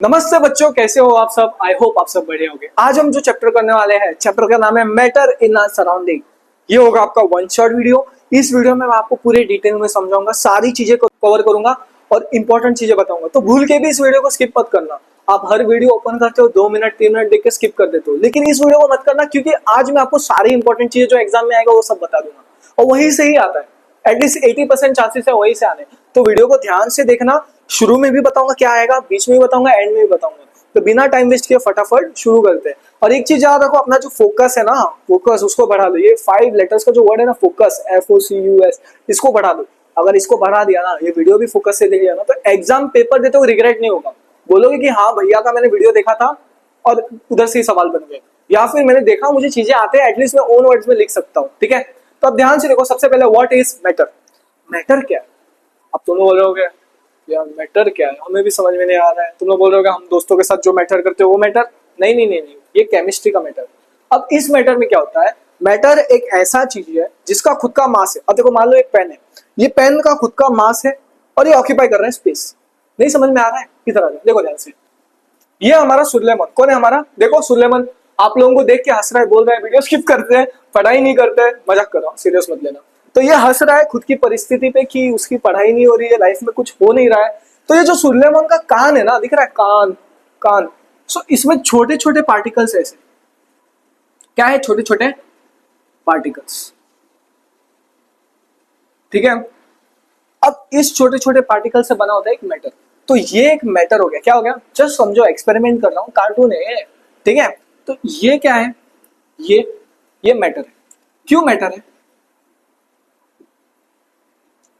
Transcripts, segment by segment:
नमस्ते बच्चों, कैसे हो आप सब। आई होप आप सब बढ़िया होंगे। आज हम जो चैप्टर करने वाले हैं, चैप्टर का नाम है मैटर इन आवर सराउंडिंग। ये होगा आपका वन शॉट वीडियो। इस वीडियो में मैं आपको पूरे डिटेल में समझाऊंगा, सारी चीजें को कवर करूंगा और इंपॉर्टेंट चीजें बताऊंगा। तो भूल के भी इस वीडियो को स्किप मत करना। आप हर वीडियो ओपन करते हो 2 मिनट 3 मिनट देख के स्किप कर देते हो, लेकिन इस वीडियो को मत करना, क्योंकि आज मैं आपको सारी इंपॉर्टेंट चीजें जो एग्जाम में आएगा वो सब बता दूंगा और वहीं से ही आता है। एटलीस्ट 80% चांसेस है वहीं से आने। तो वीडियो को ध्यान से देखना। शुरू में भी बताऊंगा क्या आएगा, बीच में भी बताऊंगा, एंड में भी बताऊंगा। तो बिना टाइम वेस्ट किए फटाफट शुरू करते हैं। और एक चीज याद रखो, अपना जो फोकस है ना, फोकस उसको बढ़ा लो। ये 5 लेटर्स का जो वर्ड है ना, फोकस, FOCUS, इसको बढ़ा दो। अगर इसको बढ़ा दिया ना, ये वीडियो भी फोकस से देख लिया ना, तो एग्जाम पेपर देते हुए रिग्रेट नहीं होगा। बोलोगे कि हाँ भैया का मैंने वीडियो देखा था और उधर से ही सवाल बन गए, या फिर मैंने देखा, मुझे चीजें आते हैं, एटलीस्ट मैं ओन वर्ड्स में लिख सकता हूँ। ठीक है, तो अब ध्यान से देखो। सबसे पहले व्हाट इज मैटर। मैटर क्या है? अब तुम लोग बोल रहे होगे यार मैटर क्या है, हमें भी समझ में नहीं आ रहा है। तुम लोग बोल रहे होगे हम दोस्तों के साथ जो मैटर करते हो वो मैटर। नहीं नहीं नहीं नहीं, ये केमिस्ट्री का मैटर। अब इस मैटर में क्या होता है, मैटर एक ऐसा चीज है जिसका खुद का मास है। अब देखो, मान लो एक पेन है, ये पेन का खुद का मास है और ये ऑक्यूपाई कर रहा है स्पेस। नहीं समझ में आ रहा है? किधर आ रहा है, देखो ध्यान से। ये हमारा सुलेमान। कौन है हमारा? देखो सुलेमान। आप लोगों को देख के हंस रहा है, बोल रहा है वीडियो स्किप करते हैं, पढ़ाई नहीं करते हैं। मजाक कर रहा हूँ, सीरियस मत लेना। तो ये हंस रहा है खुद की परिस्थिति पे कि उसकी पढ़ाई नहीं हो रही है, लाइफ में कुछ हो नहीं रहा है। तो ये जो सुलेमान का कान है ना, दिख रहा है, कान कान। सो इसमें छोटे छोटे पार्टिकल्स ऐसे, क्या है, छोटे छोटे पार्टिकल्स। ठीक है, अब इस छोटे छोटे पार्टिकल से बना होता है एक मैटर। तो ये एक मैटर हो गया। क्या हो गया? जस्ट समझो, एक्सपेरिमेंट कर रहा हूँ, कार्टून है। ठीक है, तो ये क्या है? ये मैटर है। क्यों मैटर है?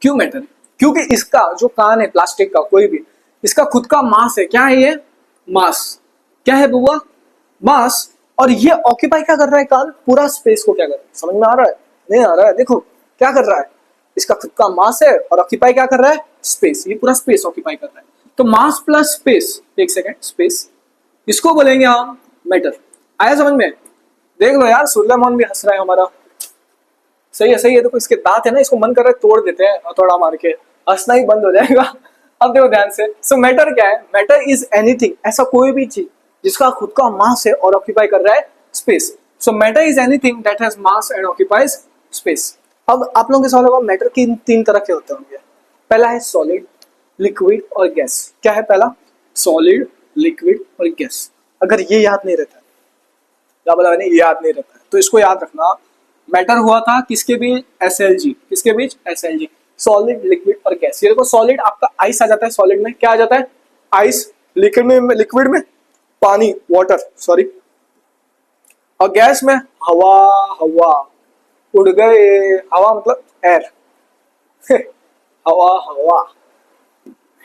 क्यों मैटर है? क्योंकि इसका जो कान है, प्लास्टिक का कोई भी, इसका खुद का मास है। क्या है ये? मास। क्या है बुआ? मास। और ये ऑक्यूपाई क्या कर रहा है? कान पूरा स्पेस को क्या कर रहा है? समझ में आ रहा है? नहीं आ रहा है? देखो क्या कर रहा है, इसका खुद का मास है और ऑक्यूपाई क्या कर रहा है? स्पेस। ये पूरा स्पेस ऑक्यूपाई कर रहा है। तो मास प्लस स्पेस, एक सेकेंड, स्पेस, इसको बोलेंगे हम मैटर। आया समझ में? देख लो यार, सुलेमान भी हंस रहा है हमारा। सही है सही है। देखो इसके दांत है ना, इसको मन कर रहा है तोड़ देते हैं हथौड़ा मार के, हंसना ही बंद हो जाएगा। अब देखो ध्यान से। सो मैटर क्या है? मैटर इज एनीथिंग, ऐसा कोई भी चीज जिसका खुद का मास है और ऑक्यूपाई कर रहा है space. So matter is anything that has mass and occupies space. अब आप लोगों के सवाल होगा मैटर की 3 तरह के होते होंगे। पहला है सॉलिड, लिक्विड और गैस। क्या है पहला? सॉलिड, लिक्विड और गैस। अगर ये याद नहीं रहता, क्या बोला मैंने, ये याद नहीं रहता है, तो इसको याद रखना। मैटर हुआ था किसके बीच? SLG। किसके बीच? SLG। सॉलिड, लिक्विड और गैस। ये देखो, सॉलिड आपका आइस आ जाता है, सॉलिड में क्या आ जाता है? आइस। लिक्विड में पानी, वाटर, सॉरी। और गैस में हवा। हवा उड़ गए, हवा मतलब एयर। हवा हवा।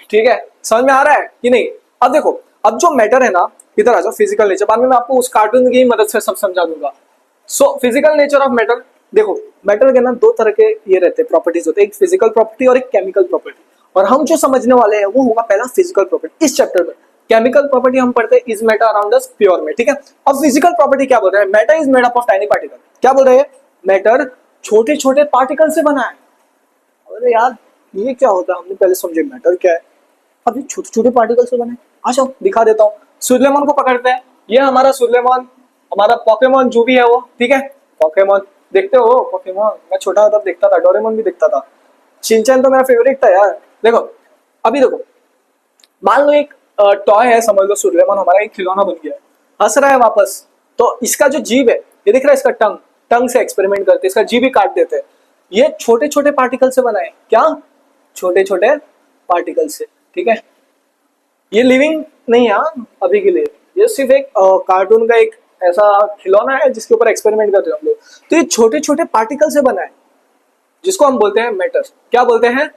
ठीक है, समझ में आ रहा है कि नहीं? अब देखो, अब जो मैटर है ना, इधर आ जाओ, फिजिकल नेचर। बाद में मैं आपको उस कार्टून की मदद से सब समझा दूंगा। So physical nature of matter. देखो मैटर के ना 2 तरह के ये रहते हैं, प्रॉपर्टीज होते हैं, एक फिजिकल प्रॉपर्टी और एक केमिकल प्रॉपर्टी। और हम जो समझने वाले हैं वो होगा पहला फिजिकल प्रॉपर्टी इस चैप्टर में। केमिकल प्रॉपर्टी हम पढ़ते हैं is matter around us pure में। ठीक है, अब फिजिकल प्रॉपर्टी क्या बोल रहे हैं? Matter is made up of tiny particle. क्या बोल रहे हैं? मैटर छोटे छोटे पार्टिकल से बना है। अरे यार, ये क्या होता है, हमने पहले समझे मैटर क्या है। अब ये छोटे छोटे पार्टिकल से बने। अच्छा दिखा देता हूँ। सुलेमान को पकड़ते हैं। ये हमारा सुलेमान, हमारा पोकेमॉन जो भी है वो। ठीक है, पोकेमॉन देखते हो? पोकेमॉन मैं छोटा था तब देखता था, डोरेमोन भी देखता था, शिनचैन तो मेरा फेवरेट था यार। देखो अभी देखो, मान लो एक टॉय है, समझ लो सुलेमान हमारा एक खिलौना बन गया है, हंस रहा है वापस। तो इसका जो जीभ है, ये दिख रहा है, इसका टंग, टंग से एक्सपेरिमेंट करते हैं, इसका जीभ ही काट देते हैं। ये छोटे छोटे पार्टिकल से बना है। क्या? छोटे छोटे पार्टिकल से। ठीक है, ये लिविंग नहीं है अभी के लिए, ये सिर्फ एक कार्टून का एक ऐसा खिलौना है जिसके ऊपर एक्सपेरिमेंट करते हैं हम लोग। तो ये छोटे छोटे पार्टिकल से बना है, जिसको हम बोलते हैं मैटर। क्या बोलते हैं?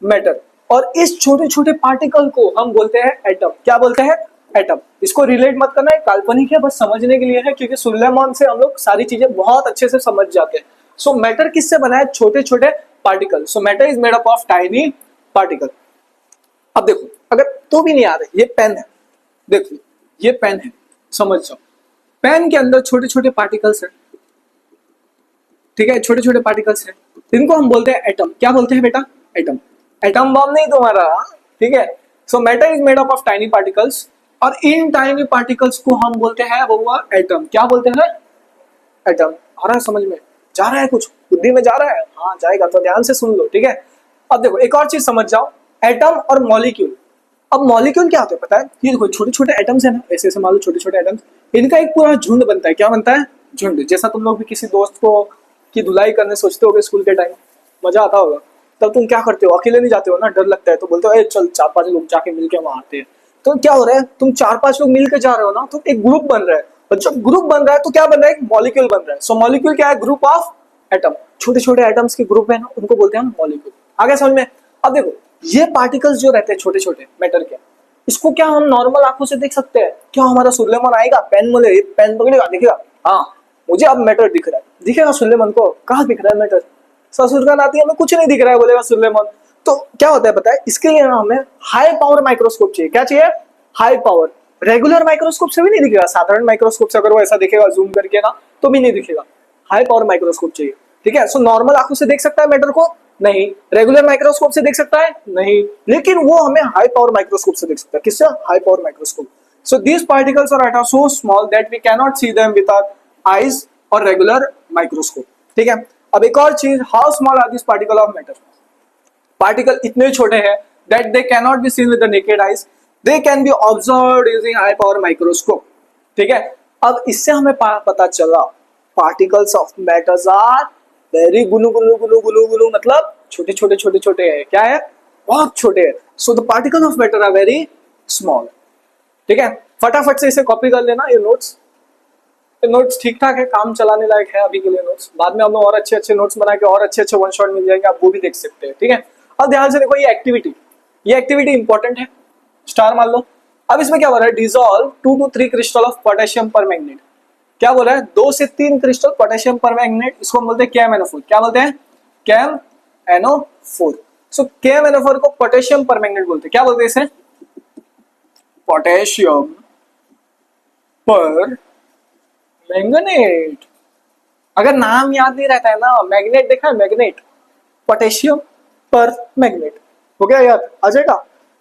मैटर। और इस छोटे छोटे पार्टिकल को हम बोलते हैं एटम। क्या बोलते हैं? एटम। इसको रिलेट मत करना है, काल्पनिक है, बस समझने के लिए है, क्योंकि सुलेमान से हम लोग सारी चीजें बहुत अच्छे से समझ जाते हैं। सो मैटर किससे बना है? छोटे छोटे particle. So matter is made up of tiny particle. अब देखो, अगर तो भी नहीं आ रहे, ये पेन है, देखो ये पेन है, समझ जाओ। पेन के अंदर छोटे छोटे पार्टिकल्स है। ठीक है, छोटे छोटे पार्टिकल्स है, इनको हम बोलते हैं एटम। क्या बोलते हैं बेटा? एटम। एटम बॉम्ब नहीं तुम्हारा। ठीक है, सो matter is made up of tiny particles और इन टाइनी पार्टिकल्स को हम बोलते हैं वो हुआ एटम। क्या बोलते हैं? एटम। आ रहा है समझ में? जा रहा है कुछ बुद्धि में जा रहा है? हाँ जाएगा, तो ध्यान से सुन लो, ठीक है। अब देखो एक और चीज समझ जाओ, एटम और मॉलिक्यूल। अब मॉलिक्यूल क्या होता है पता है? ये देखो छोटे छोटे एटम्स है ना, ऐसे ऐसे मान लो छोटे छोटे एटम्स, इनका एक पूरा झुंड बनता है। क्या बनता है? झुंड। जैसा तुम लोग भी किसी दोस्त को की धुलाई करने सोचते होगे स्कूल के टाइम, मजा आता होगा, तब तुम क्या करते हो? अकेले नहीं जाते हो ना, डर लगता है, तो बोलते हो ए चल 4-5 लोग जाके मिलके मारते हैं। तो क्या हो रहा है, तुम 4-5 लोग मिलकर जा रहे हो ना, तो एक ग्रुप बन रहा है, और जब ग्रुप बन रहा है तो क्या बन रहा है? एक मॉलिक्यूल बन रहा है। सो मॉलिक्यूल क्या है? Group of atom. छोटे छोटे एटम्स के ग्रुप है ना, उनको बोलते हैं मॉलिक्यूल। आगे समझ में? अब देखो ये पार्टिकल्स जो रहते हैं छोटे छोटे मैटर के, इसको क्या हम नॉर्मल आंखों से देख सकते हैं? क्या हमारा सुलेमान आएगा, पेन मोले पेन पकड़ेगा, दिखेगा? हाँ मुझे अब मैटर दिख रहा है, दिखेगा सुलेमान को? कहाँ दिख रहा है मैटर? ससुर का नाती हमें कुछ नहीं दिख रहा है, बोलेगा सुलेमान। तो क्या होता है पता है? इसके लिए हमें हाई पावर माइक्रोस्कोप चाहिए। क्या चाहिए? High power. रेगुलर माइक्रोस्कोप से भी नहीं दिखेगा, साधारण माइक्रोस्कोप से अगर वो ऐसा दिखेगा जूम करके ना, तो भी नहीं दिखेगा। हाई पावर माइक्रोस्कोप चाहिए, ठीक है। सो नॉर्मल आंखों से देख सकता है मैटर को? नहीं। रेगुलर माइक्रोस्कोप से देख सकता है? नहीं। लेकिन वो हमें हाई पावर माइक्रोस्कोप से देख सकता है। किससे? High power microscope. So these particles are at so small that we can not see them with our eyes और रेगुलर माइक्रोस्कोप, ठीक है। अब एक और चीज, how small are this particle of matter? Particle इतने छोटे हैं that they can not be seen with the naked eyes, they can be observed using high power microscope, ठीक है। अब इससे हमें पता चला particles of matters are very गुलू गुलू गुलू गुलू गुलू, मतलब छोटे छोटे छोटे छोटे है। क्या है? बहुत छोटे है। So the particle of matter are very small, ठीक है। फटाफट से इसे कॉपी कर लेना, ये नोट्स ठीक ठाक है, काम चलाने लायक है अभी के लिए नोट्स। बाद में हम लोग और अच्छे अच्छे नोट्स बना के और अच्छे अच्छे वन शॉट मिल जाएंगे, आप वो भी देख सकते हैं, ठीक है। अब ध्यान से देखो ये एक्टिविटी इंपॉर्टेंट है, स्टार मान लो। अब इसमें क्या बोल रहा है? Dissolve 2 to 3 crystal of potassium पर मैग्नेट। क्या बोल रहा है? 2 से 3 क्रिस्टल पोटेशियम पर मैग्नेट, इसको हम बोलते हैं KMnO4। क्या बोलते हैं? KMnO4। सो KMnO4 को पोटेशियम पर मैग्नेट बोलते हैं। क्या बोलते हैं इसे? पोटेशियम पर मैग्नेट। अगर नाम याद नहीं रहता है ना, मैग्नेट देखा है? मैग्नेट, पोटेशियम पर मैग्नेट, हो गया याद? आ जाएगा,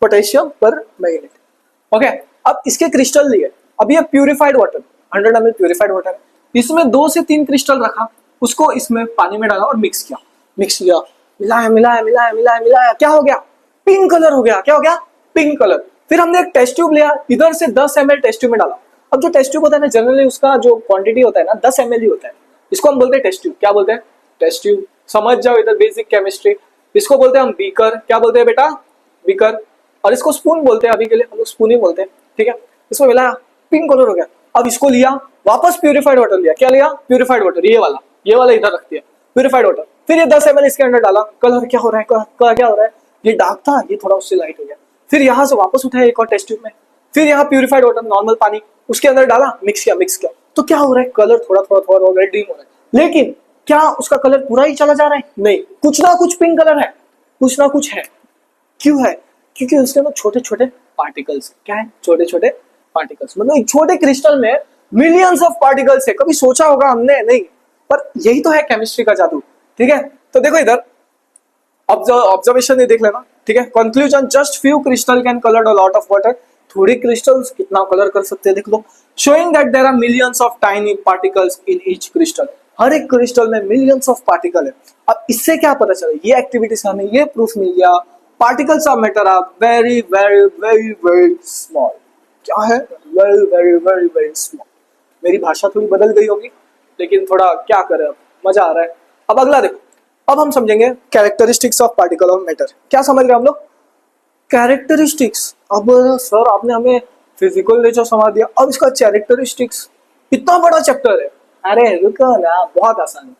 पोटेशियम पर मैग्नेट। ओके, अब इसके क्रिस्टल लिए, अब ये purified water 100 ml purified water, इसमें 2 से 3 क्रिस्टल रखा, उसको इसमें पानी में डाला और मिक्स किया, मिलाया मिलाया मिलाया मिलाया मिलाया, क्या हो गया? पिंक कलर हो गया। क्या हो गया? Pink colour. फिर हमने एक टेस्ट ट्यूब लिया, इधर से 10 ml टेस्ट ट्यूब में डाला। अब जो टेस्ट ट्यूब होता है ना, जनरली उसका जो क्वांटिटी होता है ना 10 ml ही होता है, इसको हम बोलते हैं टेस्ट ट्यूब। क्या बोलते हैं? Test tube. समझ जाओ इधर बेसिक केमिस्ट्री। इसको बोलते हैं हम बीकर। क्या बोलते हैं बेटा? बीकर। और इसको स्पून बोलते हैं, अभी के लिए हम लोग स्पून ही बोलते हैं, ठीक है। इसको मिलाया, पिंक कलर हो गया। अब इसको लिया, वापस प्यूरिफाइड वाटर लिया। क्या लिया? प्यूरिफाइड वाटर, ये वाला इधर रख दिया, प्यूरिफाइड वाटर। फिर ये 10 ml इसके अंदर डाला, कलर क्या हो रहा है? कलर क्या हो रहा है? ये डार्क था, ये थोड़ा उससे लाइट हो गया। फिर यहाँ से वापस उठाया एक और टेस्ट ट्यूब में, फिर यहाँ प्यूरिफाइड वाटर नॉर्मल पानी उसके अंदर डाला, मिक्स किया। तो क्या हो रहा है? कलर थोड़ा थोड़ा थोड़ा रेड डिम हो रहा है। लेकिन क्या उसका कलर पूरा ही चला जा रहा है? नहीं, कुछ ना कुछ पिंक कलर है, कुछ ना कुछ है। क्यों है? क्योंकि उसके अंदर छोटे छोटे पार्टिकल्स। क्या है? छोटे छोटे पार्टिकल्स। मतलब एक छोटे क्रिस्टल में मिलियंस ऑफ पार्टिकल्स है। कभी सोचा होगा हमने? नहीं, पर यही तो है केमिस्ट्री का जादू, ठीक है। तो देखो इधर ऑब्जर्वेशन देख लेना, ठीक है। Conclusion, just few crystal can colour a lot of water. थोड़े क्रिस्टल्स कितना कलर कर सकते हैं देख लो। Showing that there are millions of tiny particles in each crystal. हर एक क्रिस्टल में मिलियंस ऑफ पार्टिकल है। अब इससे क्या पता चला? ये एक्टिविटी से हमें ये प्रूफ मिल गया, particles of matter are very very very very small. क्या है? Very very very very small. मेरी भाषा थोड़ी बदल गई होगी, लेकिन थोड़ा क्या करें, अब मजा आ रहा है। अब अगला देखो, अब हम समझेंगे characteristics of particle of matter. क्या समझ रहे हैं हम लोग? कैरेक्टरिस्टिक्स। अब सर आपने हमें फिजिकल नेचर समझ दिया, अब इसका कैरेक्टरिस्टिक्स, इतना बड़ा चैप्टर है। अरे रुको ना, बहुत आसान है,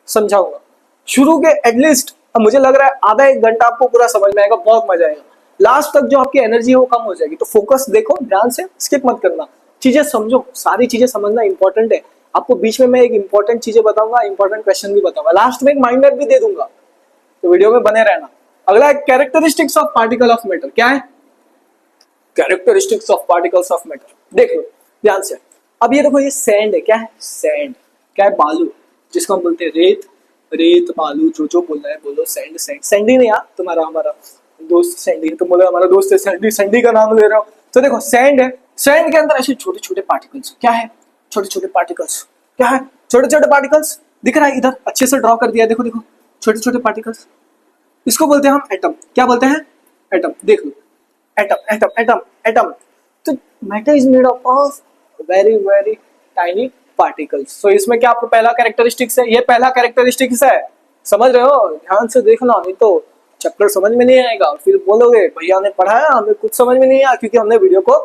समझाऊंगा। शुरू के एटलीस्ट मुझे लग रहा है आधा एक घंटा आपको पूरा समझ में आएगा, बहुत मजा आएगा। लास्ट तक जो आपकी एनर्जी है वो कम हो जाएगी। तो फोकस देखो ध्यान से, स्किप मत करना, चीजें समझो, सारी चीजें समझना इंपॉर्टेंट है। आपको बीच में मैं एक इंपॉर्टेंट चीजें बताऊंगा, इंपॉर्टेंट क्वेश्चन भी बताऊंगा, लास्ट में एक माइंड मैप भी दे दूंगा, तो वीडियो में बने रहना। अगला है characteristics of particle of matter. क्या है? Characteristics of particles of matter. देख लो ध्यान से। अब ये देखो, ये सैंड है। क्या है? सैंड। क्या है? बालू, जिसको हम बोलते हैं रेत बालू, जो बोलना है बोलो। सैंडी नहीं यार, तुम्हारा हमारा दोस्त सैंडी, तुम बोलो हमारा दोस्त है सैंडी, सैंडी का नाम ले रहे हो। तो देखो सैंड है, सैंड के अंदर ऐसे छोटे छोटे पार्टिकल्स, क्या है, छोटे छोटे पार्टिकल्स, क्या है, छोटे छोटे पार्टिकल्स, दिख रहा है इधर, अच्छे से ड्रॉ कर दिया है, देखो देखो छोटे छोटे पार्टिकल्स, इसको बोलते हैं हम एटम। क्या बोलते हैं, एटम। देख लो, एटम एटम एटम एटम। तो matter is made of very very tiny particles. So इसमें क्या आपको पहला कैरेक्टरिस्टिक्स है, ये पहला कैरेक्टरिस्टिक्स है, समझ रहे हो, ध्यान से देखना, नहीं तो चैप्टर समझ में नहीं आएगा, फिर बोलोगे भैया ने पढ़ाया हमें कुछ समझ में नहीं आया क्योंकि हमने वीडियो को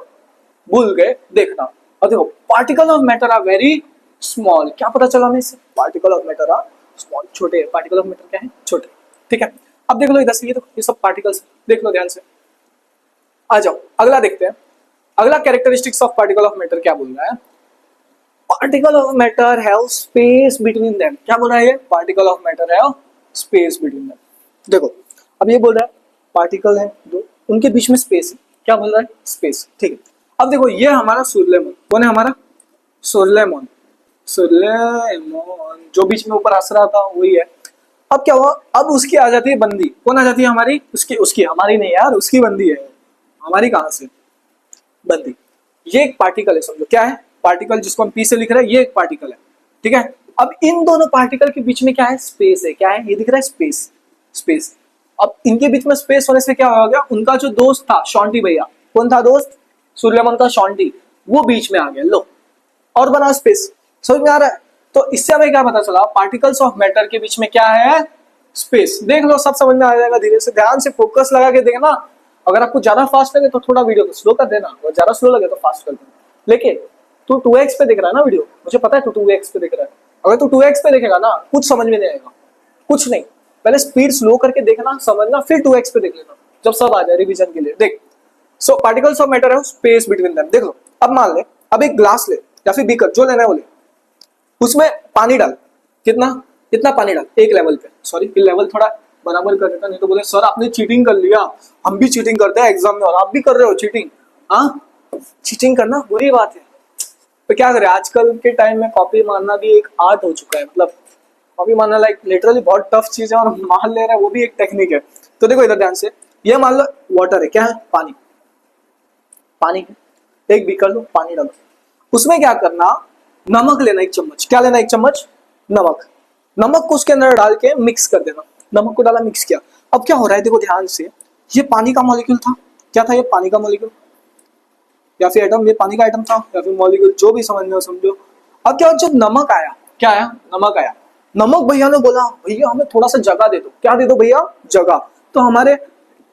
भूल गए देखना। और देखो particle of matter are very small, क्या पता चला हमें इससे, particle of matter are small, छोटे, पार्टिकल ऑफ मैटर क्या है, छोटे, ठीक है। अब देख लो इधर से, ये देखो ये सब पार्टिकल्स, देख लो ध्यान से। आ जाओ अगला देखते हैं, अगला characteristics of particle of matter क्या बोल रहा है, particle of matter have space between them. क्या बोल रहा है ये, particle of matter have space between them. देखो अब ये बोल रहा है पार्टिकल है दो, उनके बीच में स्पेस है, क्या बोल रहा है, स्पेस, ठीक है। अब देखो ये हमारा सुरलेमन, कौन है हमारा, सुरलेमन, सुरलेमन जो बीच में ऊपर हंस रहा था वही है। अब क्या हुआ, अब उसकी आ जाती है बंदी, कौन आ जाती है हमारी, उसकी उसकी हमारी नहीं यार, उसकी बंदी है, हमारी कहां से बंदी। ये एक पार्टिकल है, समझो क्या है, पार्टिकल जिसको हम पी से लिख रहे हैं, ये एक पार्टिकल है, ठीक है। अब इन दोनों पार्टिकल के बीच में क्या है, स्पेस है, क्या है, ये दिख रहा है स्पेस, स्पेस। अब इनके बीच में स्पेस होने से क्या हो गया, उनका जो दोस्त था शॉन्टी भैया, कौन था दोस्त, सुरलेमन का शॉन्टी, वो बीच में आ गया, लो और बना स्पेस, समझ में आ रहा है। तो इससे हमें क्या पता चला, पार्टिकल्स ऑफ मैटर के बीच में क्या है, स्पेस। देख लो सब समझ में आ जाएगा, धीरे से ध्यान से फोकस लगा के देखना। अगर आपको ज्यादा फास्ट लगे तो थोड़ा वीडियो को स्लो कर देना, और ज्यादा स्लो लगे तो फास्ट कर देना। लेकिन तू 2x पे देख रहा है ना वीडियो, मुझे पता है तू 2x पे देख रहा है, अगर तू 2x पे देखेगा ना कुछ समझ में नहीं आएगा, कुछ नहीं, पहले स्पीड स्लो करके देखना, समझना, फिर 2x पे देख लेना जब सब आ जाए रिवीजन के लिए। देख, सो पार्टिकल्स ऑफ मैटर है स्पेस बिटवीन देम। देख लो, अब मान ले, अब एक ग्लास ले या फिर बीकर, जो लेना है वो ले, उसमें पानी डाल, कितना, इतना पानी डाल एक लेवल पे, सॉरी लेवल थोड़ा बराबर कर देता, नहीं तो बोले सर आपने चीटिंग कर लिया, हम भी चीटिंग करते हैं एग्जाम में और आप भी कर रहे हो चीटिंग। हाँ, चीटिंग करना बुरी बात है, तो क्या करें, आजकल के टाइम में कॉपी मारना भी एक आर्ट हो चुका है, मतलब कॉपी मारना लाइक लिटरली बहुत टफ चीज है, और मार ले रहा है वो भी एक टेक्निक है। तो देखो इधर ध्यान से, ये मान लो वाटर है, क्या है, पानी, पानी है, एक बीकर लो, पानी डालो, उसमें क्या करना, नमक लेना एक चम्मच, क्या लेना एक चम्मच, नमक, नमक को उसके अंदर डाल के मिक्स कर देना, नमक को डाला मिक्स किया। अब क्या हो रहा है, देखो ध्यान से, ये पानी का मॉलिक्यूल था, क्या था ये, पानी का मॉलिक्यूल या फिर एटम, ये पानी का एटम था या फिर मॉलिक्यूल, जो भी समझ में समझो। अब क्या, जब नमक आया, क्या आया, नमक आया, नमक भैया ने बोला भैया हमें थोड़ा सा जगह दे दो, क्या दे दो भैया, जगह। तो हमारे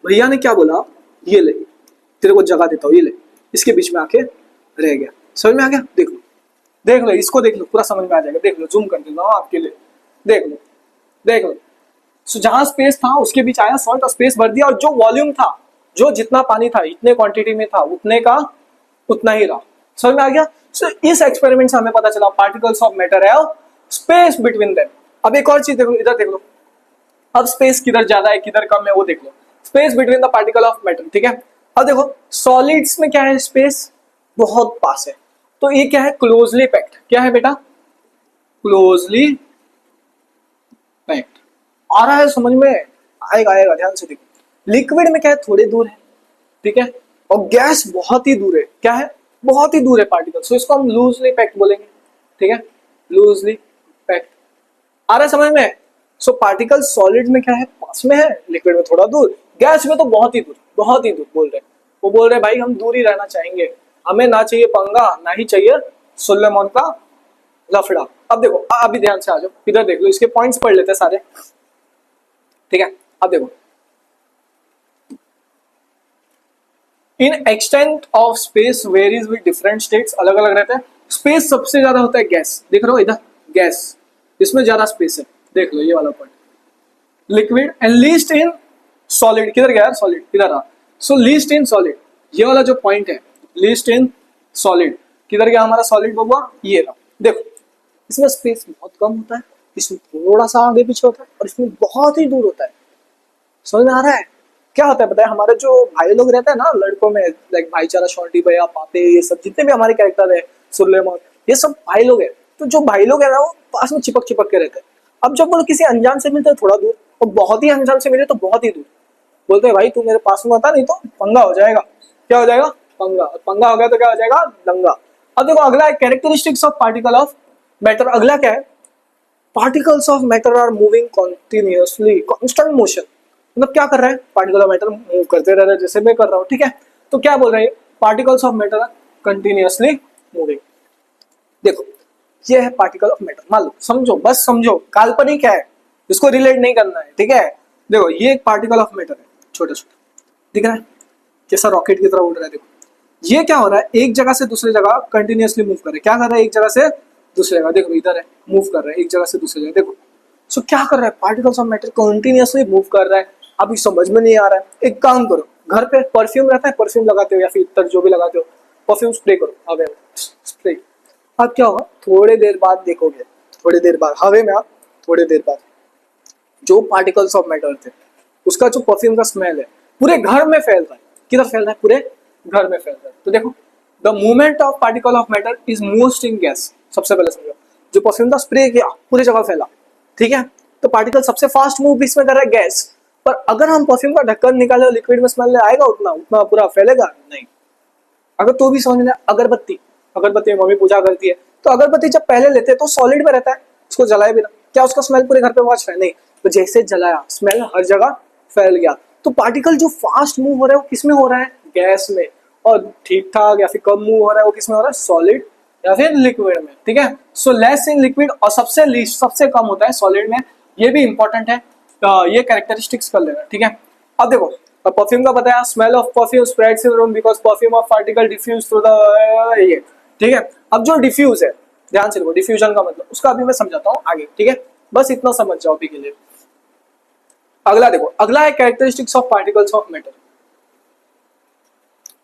भैया ने क्या बोला, ये ले, तेरे को जगह देता हूँ, ये ले, इसके बीच में आके रह गया, समझ में आ गया। देख लो, देख लो इसको, देख लो पूरा समझ में आ जाएगा, देख लो जूम कर देता हूँ आपके लिए, देख लो, देख लो। सो जहां स्पेस था उसके बीच आया सॉल्ट और स्पेस भर दिया, और जो वॉल्यूम था, जो जितना पानी था इतने क्वांटिटी में था, उतने का उतना ही रहा, समझ में आ गया। सो इस एक्सपेरिमेंट से हमें पता चला पार्टिकल्स ऑफ मैटर है स्पेस बिटवीन देम। अब एक और चीज देख लो, इधर देख लो, अब स्पेस किधर ज्यादा है किधर कम है वो देख लो, space between the particle of matter, ठीक है। अब देखो सॉलिड्स में क्या है, स्पेस बहुत पास है, तो ये क्या है, क्लोजली पैक्ड, क्या है बेटा, क्लोजली पैक्ड। आ रहा है समझ में, आएगा आएगा, ध्यान से देखो। लिक्विड में क्या है, थोड़े दूर है, ठीक है, और गैस बहुत ही दूर है, क्या है, बहुत ही दूर है पार्टिकल, सो इसको हम लूजली पैक्ड बोलेंगे, ठीक है, लूजली पैक्ड। आ रहा है समझ में। सो पार्टिकल सॉलिड में क्या है, पास में है, लिक्विड में थोड़ा दूर, गैस में तो बहुत ही दूर, बहुत ही दूर बोल रहे, वो बोल रहे भाई हम दूर ही रहना चाहेंगे, हमें ना चाहिए पंगा, ना ही चाहिए सुलेमान का लफड़ा। अब देखो, अभी ध्यान से आ जाओ, इधर देख लो, इसके पॉइंट्स पढ़ लेते हैं सारे, ठीक है। अब देखो, in extent of space varies with different states, अलग अलग रहते हैं। स्पेस सबसे ज्यादा होता है गैस, देख रहे हो इधर, गैस, इसमें ज्यादा स्पेस है, देख लो ये वाला point. Liquid and least in solid, किधर गया यार, सॉलिड इधर रहा, सो लीस्ट इन सॉलिड, ये वाला जो पॉइंट है, लीस्ट इन सॉलिड, किधर गया हमारा सॉलिड बबुआ, ये रहा। देखो इसमें स्पेस बहुत कम होता है, इसमें थोड़ा सा आगे पीछे होता है, और इसमें बहुत ही दूर होता है, समझ में आ रहा है। क्या होता है पता है, हमारे जो भाई लोग रहते हैं ना लड़कों में, लाइक भाईचारा, शॉन्टी भैया, पापे, ये सब जितने भी हमारे कैरेक्टर है, सुलेमान, ये सब भाई लोग हैं। तो जो भाई लोग है ना वो पास में चिपक चिपक के रहते हैं। अब जब वो लोग किसी अनजान से मिलते हैं थोड़ा दूर, और बहुत ही अनजान से मिले तो बहुत ही दूर, बोलते हैं भाई तू मेरे पास में आता, नहीं तो पंगा हो जाएगा, क्या हो जाएगा, पंगा, और पंगा हो गया तो क्या हो जाएगा, दंगा। अब देखो अगला है characteristics of particle of matter. अगला क्या है, particles of matter are moving continuously, constant motion, मतलब क्या कर रहा है, पार्टिकल ऑफ मैटर मूव करते रह रहे हैं, जैसे मैं कर रहा हूँ, ठीक है। तो क्या बोल रहे हैं, particles of matter are continuously moving. देखो ये है पार्टिकल ऑफ मैटर, मान लो, समझो, बस समझो, काल्पनिक है, इसको रिलेट नहीं करना है, ठीक है। देखो ये एक पार्टिकल ऑफ मैटर है, छोटा छोटा दिख रहा है, कैसा रॉकेट की तरह उड़ रहा है। देखो ये क्या हो रहा है, एक जगह से दूसरी जगह कंटिन्यूसली मूव कर रहा है। क्या कर रहा है, एक जगह से दूसरी जगह, देखो इधर है, मूव कर रहा है एक जगह से दूसरी जगह, देखो। सो क्या कर रहा है, particles of matter continuously move कर रहा है। अभी समझ में नहीं आ रहा है, एक काम करो, घर पे परफ्यूम रहता है, परफ्यूम लगाते हो या फिर इतर जो भी लगाते हो, परफ्यूम स्प्रे करो हवे में, स्प्रे। अब क्या होगा, थोड़ी देर बाद देखोगे, थोड़ी देर बाद हवे में, आप थोड़ी देर बाद जो पार्टिकल्स ऑफ मैटर थे उसका जो परफ्यूम का स्मेल है पूरे घर में फैल रहा है। किधर फैल रहा है, पूरे घर में फैल रहा है। तो देखो the movement of particle of matter is most in gas. सबसे पहले समझो, जो परफ्यूम का स्प्रे किया पूरी जगह फैला, ठीक है, तो पार्टिकल सबसे फास्ट मूव इसमें कर रहा है गैस। पर अगर हम परफ्यूम का ढक्कन निकाले और लिक्विड में स्मेल आएगा, उतना उतना पूरा फैलेगा नहीं। अगर तो भी समझ में, अगरबत्ती, अगरबत्ती मम्मी पूजा करती है, तो अगरबत्ती जब पहले लेते हैं तो सॉलिड में रहता है, उसको जलाए बिना, क्या उसका स्मेल पूरे घर पे पहुंच रहा है, नहीं। तो जैसे जलाया स्मेल हर जगह फैल गया। तो पार्टिकल जो फास्ट मूव हो रहा है वो किसमें हो रहा है, गैस में, और ठीक ठाक या फिर कम मूव हो रहा है वो किसमें हो रहा है, सॉलिड या फिर लिक्विड में, ठीक है। सो लेस इन लिक्विड, और सबसे लीस्ट, सबसे कम होता है सॉलिड में। ये भी इंपॉर्टेंट है, ये कैरेक्टरिस्टिक्स कर लेना, ठीक है। अब देखो परफ्यूम का बताया, smell of perfume spreads in room because perfume of particle diffuse through the, ये ठीक है। अब जो डिफ्यूज है, ध्यान से देखो, डिफ्यूजन का मतलब उसका अभी मैं समझाता हूँ आगे, ठीक है, बस इतना समझ जाओ अभी के लिए। अगला देखो, अगला है characteristics of particles of matter.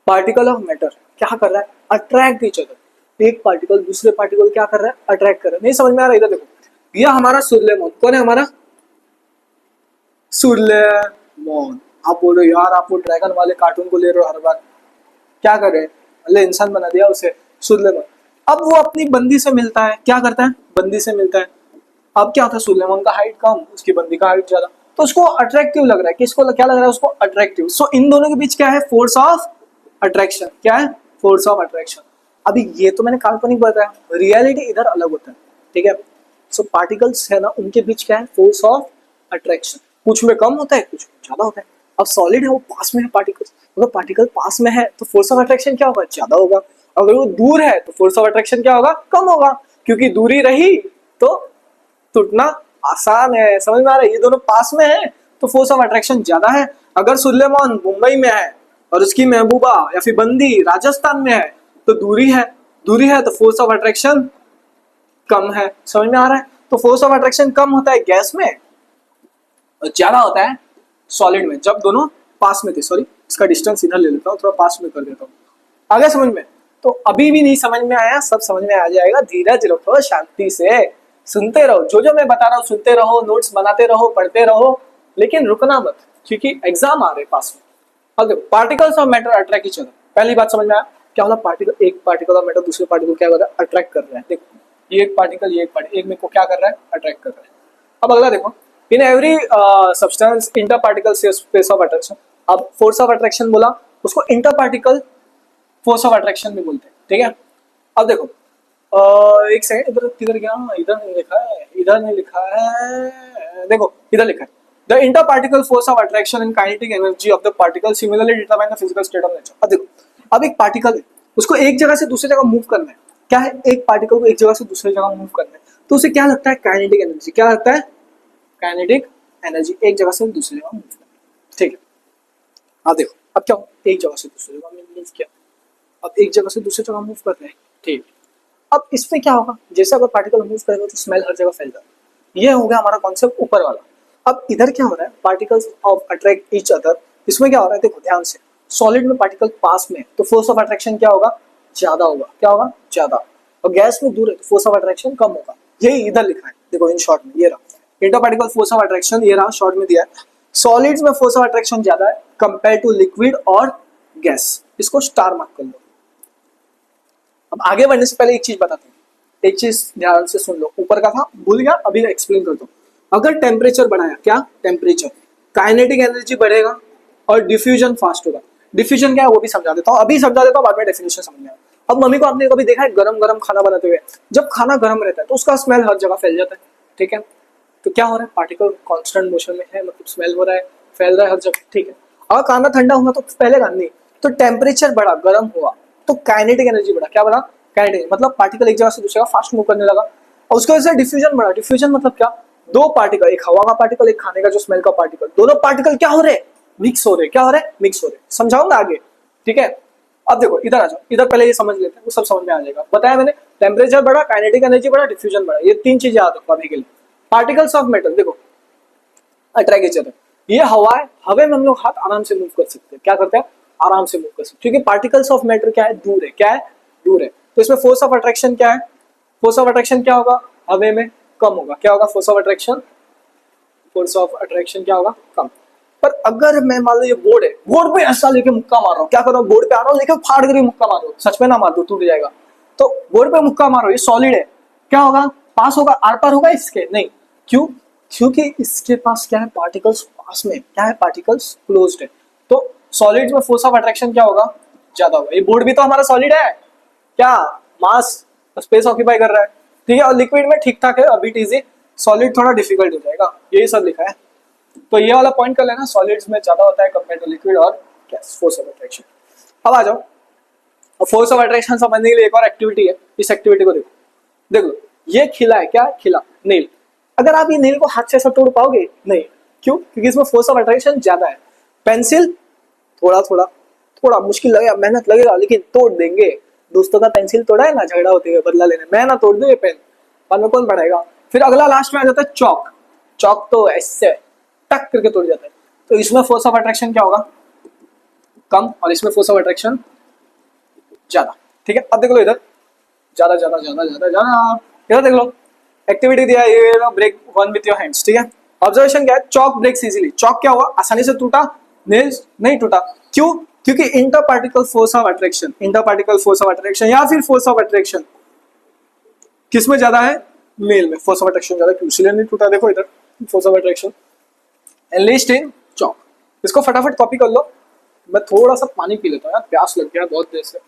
Particle of matter क्या कर रहा है, अट्रैक्ट ईच अदर। एक पार्टिकल दूसरे पार्टिकल क्या कर रहा है, अट्रैक्ट कर रहा है। नहीं समझ में आ रहा, इधर देखो, ये हमारा सूर्यमोहन, कौन है हमारा, सूर्यमोहन। आप बोलो यार आप वो ड्रैगन वाले कार्टून को ले रहे हो हर बार, क्या कर रहे हैं, अल्लाह इंसान बना दिया उसे, सूर्यमोहन। अब वो अपनी बंदी से मिलता है, क्या करता है, बंदी से मिलता है। अब क्या होता है, सूर्यमोहन का हाइट कम, उसकी बंदी का हाइट ज्यादा, तो उसको अट्रैक्टिव लग रहा है, किसको क्या लग रहा है, उसको अट्रैक्टिव। सो इन दोनों के बीच क्या है, फोर्स ऑफ अट्रैक्शन, क्या है, फोर्स ऑफ अट्रैक्शन। अभी ये तो मैंने काल्पनिक बताया, रियलिटी इधर अलग होता है, ठीक है। सो पार्टिकल्स है ना, उनके बीच क्या है, फोर्स ऑफ अट्रैक्शन, कुछ में कम होता है, कुछ में ज्यादा होता है। अब सॉलिड है, वो पास में है पार्टिकल्स, अगर पार्टिकल पास में है तो फोर्स ऑफ अट्रैक्शन क्या होगा, ज्यादा होगा। अगर वो दूर है तो फोर्स ऑफ अट्रैक्शन क्या होगा, कम होगा, क्योंकि दूरी रही तो टूटना आसान है। समझ में आ रहा है, ये दोनों पास में है तो फोर्स ऑफ अट्रैक्शन ज्यादा है। अगर सुलेमान मुंबई में है और उसकी महबूबा या फिर बंदी राजस्थान में है तो दूरी है, दूरी है तो फोर्स ऑफ अट्रैक्शन कम है। समझ में आ रहा है, तो फोर्स ऑफ अट्रैक्शन कम होता है गैस में और ज्यादा होता है सॉलिड में, जब दोनों पास में थे। सॉरी, इसका डिस्टेंस इधर ले लेता हूँ, थोड़ा पास में कर देता हूँ। आ गया समझ में? तो अभी भी नहीं समझ में आया, सब समझ में आ जाएगा, धीरज रखो, शांति से सुनते रहो, जो मैं बता रहा हूँ सुनते रहो, नोट्स बनाते रहो, पढ़ते रहो, लेकिन रुकना मत, क्योंकि एग्जाम आ रहे पास में। अब देखो, particles of matter attract each other, पहली बात समझ में आया क्या होला, पार्टिकल, एक पार्टिकल ऑफ मैटर दूसरे पार्टिकल क्या कर रहा है, अट्रैक्ट कर रहा है। देखो ये एक पार्टिकल, ये एक पार्टिकल, एक में को क्या कर रहा है, अट्रैक्ट कर रहा है। अब अगला देखो, in every substance inter particle space of attraction. अब फोर्स ऑफ अट्रैक्शन बोला, उसको inter particle force of attraction भी बोलते हैं, ठीक है। अब देखो एक सेकंड, इधर किधर गया, इधर नहीं लिखा है, इधर नहीं लिखा है, देखो इधर लिखा है, the inter particle force of attraction and kinetic energy of the particle similarly determine the physical state of nature. अब देखो, अब एक पार्टिकल है, उसको एक जगह से दूसरी जगह मूव करना है, क्या है, एक पार्टिकल को एक जगह से दूसरी जगह मूव करना है, तो उसे क्या लगता है, काइनेटिक एनर्जी, क्या लगता है, काइनेटिक एनर्जी, एक जगह से दूसरी जगह मूव करना, ठीक है। अब देखो, अब क्या हो, एक जगह से दूसरी जगह मीन्स क्या, अब एक जगह से दूसरी जगह मूव कर रहे हैं, ठीक। अब इसमें क्या होगा, जैसे अगर पार्टिकल मूव करेगा तो स्मेल हर जगह फैल जाएगा, ये हो गया हमारा कॉन्सेप्ट ऊपर वाला। अब इधर क्या हो रहा है, particles of attract each other, इसमें क्या हो रहा है, देखो ध्यान से, सॉलिड में पार्टिकल पास में है तो फोर्स ऑफ अट्रैक्शन क्या होगा, ज्यादा होगा, क्या होगा, ज्यादा, और गैस में दूर है तो फोर्स ऑफ अट्रैक्शन कम होगा। यही इधर लिखा है, देखो इन शॉर्ट में ये रहा, inter particle force of attraction ये रहा, शॉर्ट में दिया है, सॉलिड्स में फोर्स ऑफ अट्रैक्शन ज्यादा है कंपेयर टू लिक्विड और गैस, इसको स्टार मार्क कर लो। अब आगे बढ़ने से पहले एक चीज बताता हूँ, एक चीज ध्यान से सुन लो, ऊपर का था भूल गया, अभी एक्सप्लेन करता हूँ। अगर टेम्परेचर बढ़ाया, क्या टेम्परेचर, काइनेटिक एनर्जी बढ़ेगा और डिफ्यूजन फास्ट होगा। डिफ्यूजन क्या है वो भी समझा देता हूँ, अभी समझा देता हूँ, बाद में डेफिनेशन समझ में आएगा। अब मम्मी को आपने कभी देखा है गरम गरम खाना बनाते हुए? जब खाना गरम रहता है तो उसका स्मेल हर जगह फैल जाता है, ठीक है। तो क्या हो रहा है, पार्टिकल कांस्टेंट मोशन में है, मतलब स्मेल हो रहा है, फैल रहा है हर जगह, ठीक है। अगर खाना ठंडा हुआ तो फैलेगा नहीं, तो टेम्परेचर बढ़ा, गर्म हुआ तो काइनेटिक एनर्जी बढ़ा। क्या बढ़ा? काइनेटिक, मतलब पार्टिकल एक जगह से दूसरी जगह फास्ट मूव करने लगा, और उसकी वजह से डिफ्यूजन बढ़ा। डिफ्यूजन मतलब क्या? दो पार्टिकल, एक हवा का पार्टिकल, एक खाने का जो स्मेल का पार्टिकल, दोनों पार्टिकल क्या हो रहे हैं? मिक्स हो रहे हैं। क्या हो रहे हैं? मिक्स हो रहे हैं। समझाऊंगा आगे, ठीक है। अब देखो इधर आ जाओ, इधर पहले ये समझ लेते हैं, वो सब समझ में आ जाएगा। बताया मैंने, टेम्परेचर बढ़ा, काइनेटिक एनर्जी बढ़ा, डिफ्यूजन बढ़ा, ये तीन चीजें याद रखो अभी के लिए। पार्टिकल्स ऑफ मेटल, देखो अट्रैक्शन है, ये हवा है, हवा में हम लोग हाथ आराम से मूव कर सकते हैं। क्या करते हैं? आराम से मूव कर सकते हैं, क्योंकि पार्टिकल्स ऑफ मैटर क्या है? दूर है। क्या है? दूर है। तो इसमें फोर्स ऑफ अट्रैक्शन क्या है? फोर्स ऑफ अट्रैक्शन क्या होगा? हवा में कम होगा। क्या होगा? Force of attraction, force of attraction क्या होगा? कम। पर अगर मैं मान लो ये बोर्ड है, बोर्ड पे ऐसा लेके मुक्का मार रहा हूँ, क्या कर रहा हूँ? बोर्ड पे आ रहा हूँ लेके फाड़ कर मुक्का मार रहा हूँ, सच में ना मार दो टूट जाएगा। तो बोर्ड पे मुक्का मारो, ये सॉलिड है, क्या होगा? पास होगा, आर पार होगा इसके? नहीं। क्यों? क्योंकि इसके पास क्या है? पार्टिकल्स पास में, क्या है? पार्टिकल्स क्लोज्ड है। तो सॉलिड में फोर्स ऑफ अट्रैक्शन क्या होगा? ज्यादा होगा। ये बोर्ड भी तो हमारा सॉलिड है, क्या मास स्पेस ऑक्यूपाई कर रहा है, ठीक है। और लिक्विड में ठीक ठाक है, अभी इजी, सॉलिड थोड़ा डिफिकल्ट हो जाएगा, यही सब लिखा है। तो ये वाला पॉइंट कर लेना, सॉलिड्स में ज्यादा होता है कंपेयर टू लिक्विड और गैस, फोर्स ऑफ अट्रैक्शन। अब आ जाओ, फोर्स ऑफ अट्रैक्शन समझने के लिए एक और एक्टिविटी है, इस एक्टिविटी को देखो। देखो ये खिला है, क्या खिला? नील। अगर आप ये नील को हाथ से ऐसा तोड़ पाओगे? नहीं। क्यों? क्योंकि इसमें फोर्स ऑफ अट्रैक्शन ज्यादा है। पेंसिल थोड़ा थोड़ा थोड़ा मुश्किल लगेगा, मेहनत लगेगा, लेकिन तोड़ देंगे। दोस्तों का पेंसिल तोड़ा है ना, झगड़ा होते हुए बदला लेने, मैं ना तोड़ दूं ये पेन, बाद में कौन पढ़ेगा? फिर अगला लास्ट में आ जाता है चौक। चौक तो ऐसे टक करके तोड़ जाता है। तो इसमें फोर्स ऑफ अट्रैक्शन क्या होगा? कम, और इसमें फोर्स ऑफ अट्रैक्शन ज्यादा, ठीक है। अब देख लो इधर, ज्यादा ज्यादा ज्यादा ज्यादा ज्यादा, इधर देख लो, एक्टिविटी दिया है ये, break one with your hands, ठीक है। ऑब्जर्वेशन क्या है? Chalk breaks easily. चॉक क्या हुआ? आसानी से टूटा, नेल्स नहीं टूटा। क्यों? क्योंकि inter particle force of attraction, inter particle force of attraction या फिर फोर्स ऑफ अट्रैक्शन किसमें ज्यादा है? नेल में फोर्स ऑफ अट्रैक्शन ज्यादा, इसलिए नहीं टूटा। देखो इधर force of attraction enlist in chalk. इसको फटाफट कॉपी कर लो। मैं थोड़ा सा पानी पी लेता हूँ यार, प्यास लग गया बहुत देर से।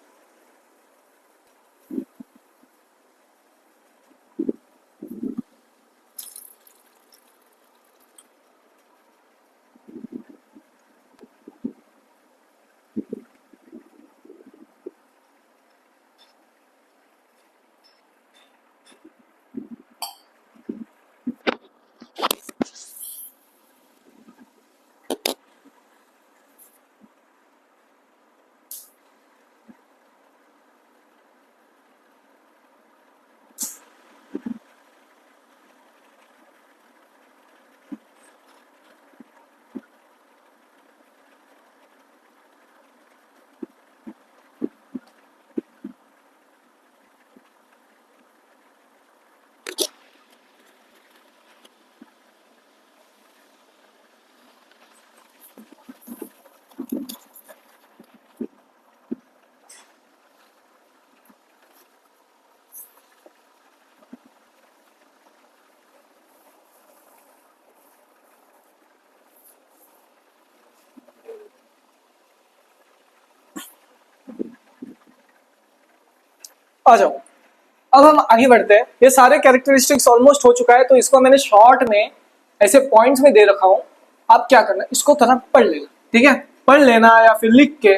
आ जाओ, अब हम आगे बढ़ते हैं। ये सारे कैरेक्टरिस्टिक्स ऑलमोस्ट हो चुका है, तो इसको मैंने शॉर्ट में ऐसे पॉइंट्स में दे रखा हूं। आप क्या करना, इसको तरह पढ़ लेना, ठीक है। पढ़ लेना या फिर लिख के,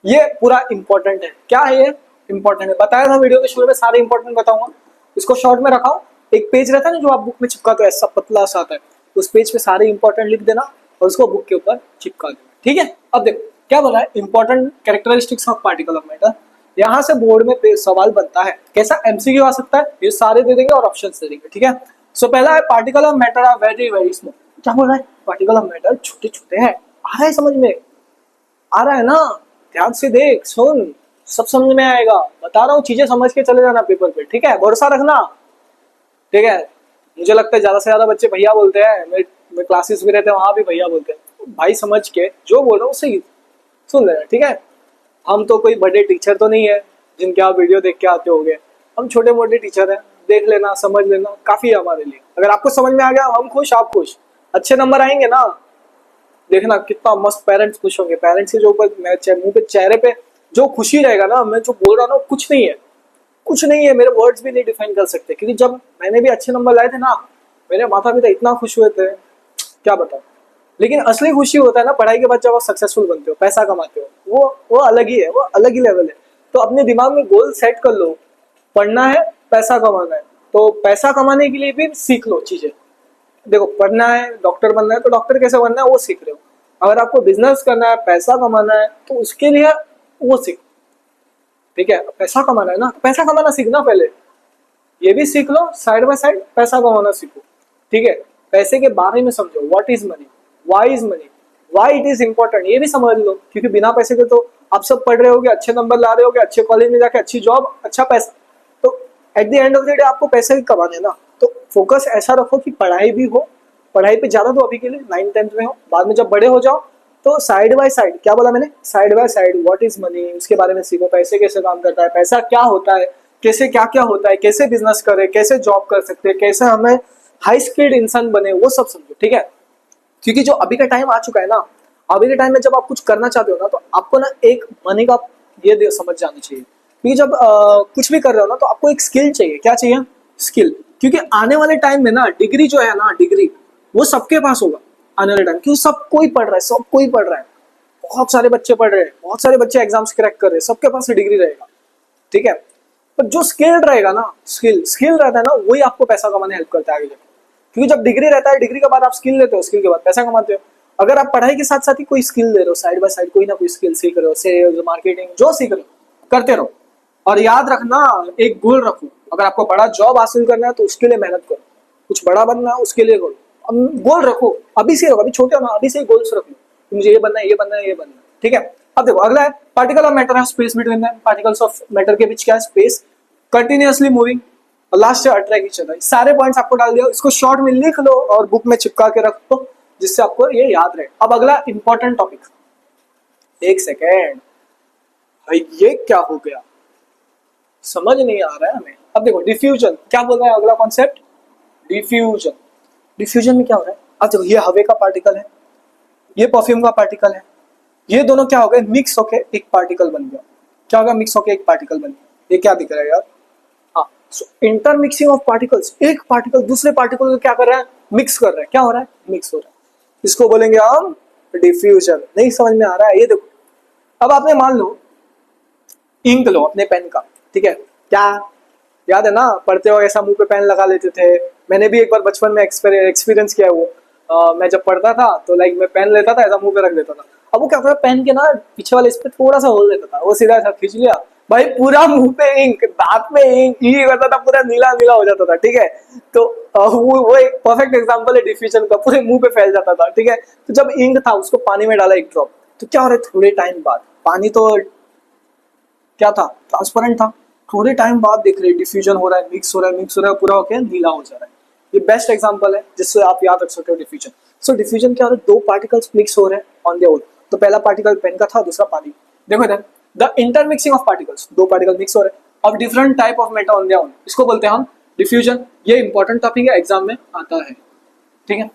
ये पूरा इंपॉर्टेंट है। क्या है ये? इंपॉर्टेंट है। बताया था वीडियो के शुरू में, सारे इंपॉर्टेंट बताऊंगा। इसको शॉर्ट में रखा हूं। एक पेज रहता है ना जो आप बुक में चिपकाते हो, ऐसा पतला सा आता है, उस पेज पे सारे इंपॉर्टेंट लिख देना और उसको बुक के ऊपर चिपका देना, ठीक है। अब देखो क्या बोला है, important characteristics of particle of matter. यहाँ से बोर्ड में सवाल बनता है, कैसा? एमसीक्यू आ सकता है, ये सारे दे देंगे और ऑप्शन दे देंगे, ठीक है। सो पहला है particle of matter are very very small. क्या बोल रहा है? पार्टिकल ऑफ मैटर छोटे छोटे हैं। आ रहा है समझ में? आ रहा है ना? ध्यान से देख, सुन, सब समझ में आएगा। बता रहा हूँ, चीजें समझ के चले जाना पेपर पे, ठीक है। भरोसा रखना, ठीक है। मुझे लगता है ज्यादा से ज्यादा बच्चे भैया बोलते हैं, मैं क्लासेस में रहते हैं वहां भी भैया बोलते हैं। भाई समझ के जो बोल रहा हूँ सही सुन लेना, ठीक है। हम तो कोई बड़े टीचर तो नहीं है जिनके आप वीडियो देख के आते होंगे, हम छोटे मोटे टीचर हैं। देख लेना, समझ लेना, काफी है हमारे लिए। अगर आपको समझ में आ गया, हम खुश, आप खुश। अच्छे नंबर आएंगे ना, देखना कितना मस्त पेरेंट्स खुश होंगे। पेरेंट्स के जो ऊपर मुंह पे चेहरे पे जो खुशी रहेगा ना, मैं जो बोल रहा हूँ कुछ नहीं है, कुछ नहीं है, मेरे वर्ड्स भी नहीं डिफाइन कर सकते। क्योंकि जब मैंने भी अच्छे नंबर लाए थे ना, मेरे माता पिता इतना खुश हुए थे, क्या बताऊं। लेकिन असली खुशी होता है ना पढ़ाई के बाद, जब आप सक्सेसफुल बनते हो, पैसा कमाते हो, वो अलग ही है, वो अलग ही लेवल है। तो अपने दिमाग में गोल सेट कर लो, पढ़ना है, पैसा कमाना है, तो पैसा कमाने के लिए भी सीख लो चीजें। देखो पढ़ना है, डॉक्टर बनना है, तो डॉक्टर कैसे बनना है वो सीख रहे हो। अगर आपको बिजनेस करना है, पैसा कमाना है, तो उसके लिए वो सीख, ठीक है। पैसा कमाना है ना, तो पैसा कमाना सीखना पहले, ये भी सीख लो, साइड बाय साइड पैसा कमाना सीखो, ठीक है। पैसे के बारे में समझो, what is money, why is money, why it is important, ये भी समझ लो। क्योंकि बिना पैसे के तो आप सब पढ़ रहे होगे, अच्छे नंबर ला रहे होगे, अच्छे कॉलेज में जाके अच्छी जॉब, अच्छा पैसा, तो at the end of the day आपको पैसे ही कमाने हैं ना। तो फोकस ऐसा रखो कि पढ़ाई भी हो, पढ़ाई पे ज्यादा तो अभी के लिए 9th 10th में हो, बाद में जब बड़े हो जाओ तो साइड बाय साइड, क्या बोला मैंने, side by side what is money, उसके बारे में सीखो, पैसे कैसे काम करता है, पैसा क्या होता है, कैसे क्या क्या होता है, कैसे बिजनेस करे, कैसे जॉब कर सकते हैं, कैसे हमें हाई स्किल्ड इंसान बने, वो सब समझो, ठीक है। क्योंकि जो अभी का टाइम आ चुका है ना, अभी के टाइम में जब आप कुछ करना चाहते हो ना, तो आपको ना एक मनी का ये समझ जानी चाहिए। क्योंकि जब कुछ भी कर रहे हो ना, तो आपको एक स्किल चाहिए। क्या चाहिए, स्किल। क्योंकि आने वाले टाइम में ना डिग्री जो है ना, डिग्री वो सबके पास होगा आने वाले टाइम, क्योंकि सब कोई पढ़ रहा है, सब कोई पढ़ रहा है, बहुत सारे बच्चे पढ़ रहे हैं, बहुत सारे बच्चे एग्जाम्स क्रैक कर रहे हैं, सबके पास डिग्री रहेगा, ठीक है। पर जो स्किल्ड रहेगा ना, स्किल स्किल रहता है ना, वही आपको पैसा कमाने हेल्प करता है आगे जाके। क्योंकि जब डिग्री रहता है, डिग्री के बाद आप स्किल लेते हो, स्किल के बाद पैसा कमाते हो। अगर आप पढ़ाई के साथ साथ ही कोई स्किल ले रहे हो, साइड बाय साइड कोई ना कोई स्किल सीख रहे हो, सेल्स मार्केटिंग जो सीख रहे हो करते रहो। और याद रखना, एक गोल रखो, अगर आपको बड़ा जॉब हासिल करना है तो उसके लिए मेहनत करो, कुछ बड़ा बनना है उसके लिए करो। अब गोल रखो, अभी से रखो, अभी छोटे हो ना, अभी से ही गोल्स रख लो कि मुझे ये बनना है, ये बनना है, ये बनना है, ठीक है। अब देखो अगला है पार्टिकल ऑफ मैटर है space between them, particles of matter के बीच क्या है, स्पेस, कंटिन्यूअसली मूविंग, और लास्ट है अट्रैक्ट ईच अदर। सारे पॉइंट्स आपको डाल दिया, इसको शॉर्ट में लिख लो और बुक में चिपका के रख दो, जिससे आपको ये याद रहे। अब अगला इंपॉर्टेंट टॉपिक, एक सेकेंड भाई ये क्या हो गया, समझ नहीं आ रहा है हमें। अब देखो डिफ्यूजन क्या बोल रहा है, अगला कॉन्सेप्ट डिफ्यूजन। डिफ्यूजन में क्या हो रहा है, अब देखो ये हवा का पार्टिकल है, ये परफ्यूम का पार्टिकल है, ये दोनों क्या हो गए, मिक्स होके एक पार्टिकल बन गया। क्या होगा, मिक्स होके एक पार्टिकल बन गया। ये क्या दिख रहा है यार, हाँ, सो इंटरमिक्सिंग ऑफ पार्टिकल्स, एक पार्टिकल दूसरे पार्टिकल को क्या कर रहा है, मिक्स कर रहा है। क्या हो रहा है, मिक्स हो रहा है, इसको बोलेंगे हम डिफ्यूजन। नहीं समझ में आ रहा है, ये देखो अब आपने मान लो इंक लो अपने पेन का, ठीक है, क्या याद है ना, पढ़ते हो ऐसा मुंह पे पेन लगा लेते थे। मैंने भी एक बार बचपन में एक्सपीरियंस किया है वो। मैं जब पढ़ता था तो लाइक मैं पेन लेता था, ऐसा मुंह पे रख देता था। अब वो क्या करता, पेन के ना पीछे वाले इस पे थोड़ा सा होल देता था, वो सीधा ऐसा खींच लिया, भाई पूरा मुंह पे इंक, दांत में इंक, ये करता था, पूरा नीला नीला हो जाता था, ठीक है। तो वो एक परफेक्ट एग्जांपल है डिफ्यूजन का, पूरे मुंह पे फैल जाता था, ठीक है। तो जब इंक था उसको पानी में डाला एक ड्रॉप, तो क्या हो रहा है, थोड़े टाइम बाद पानी तो क्या था, ट्रांसपेरेंट था, थोड़े टाइम बाद देख रहे डिफ्यूजन हो रहा है, मिक्स हो रहा है, मिक्स हो रहा है, पूरा होकर नीला हो जा रहा है। ये बेस्ट एग्जांपल है जिससे आप याद रख सकते हो डिफ्यूजन। सो डिफ्यूजन क्या हो रहा है, दो पार्टिकल्स मिक्स हो रहे हैं ऑन देयर ओन। तो पहला पार्टिकल पेन का था, दूसरा पानी। देखो इधर द इंटरमिक्सिंग ऑफ पार्टिकल्स, दो पार्टिकल मिक्स हो रहे हैं of different type of matter on their own, इसको बोलते हैं हम डिफ्यूजन। ये इंपॉर्टेंट टॉपिक है, एग्जाम में आता है, ठीक है।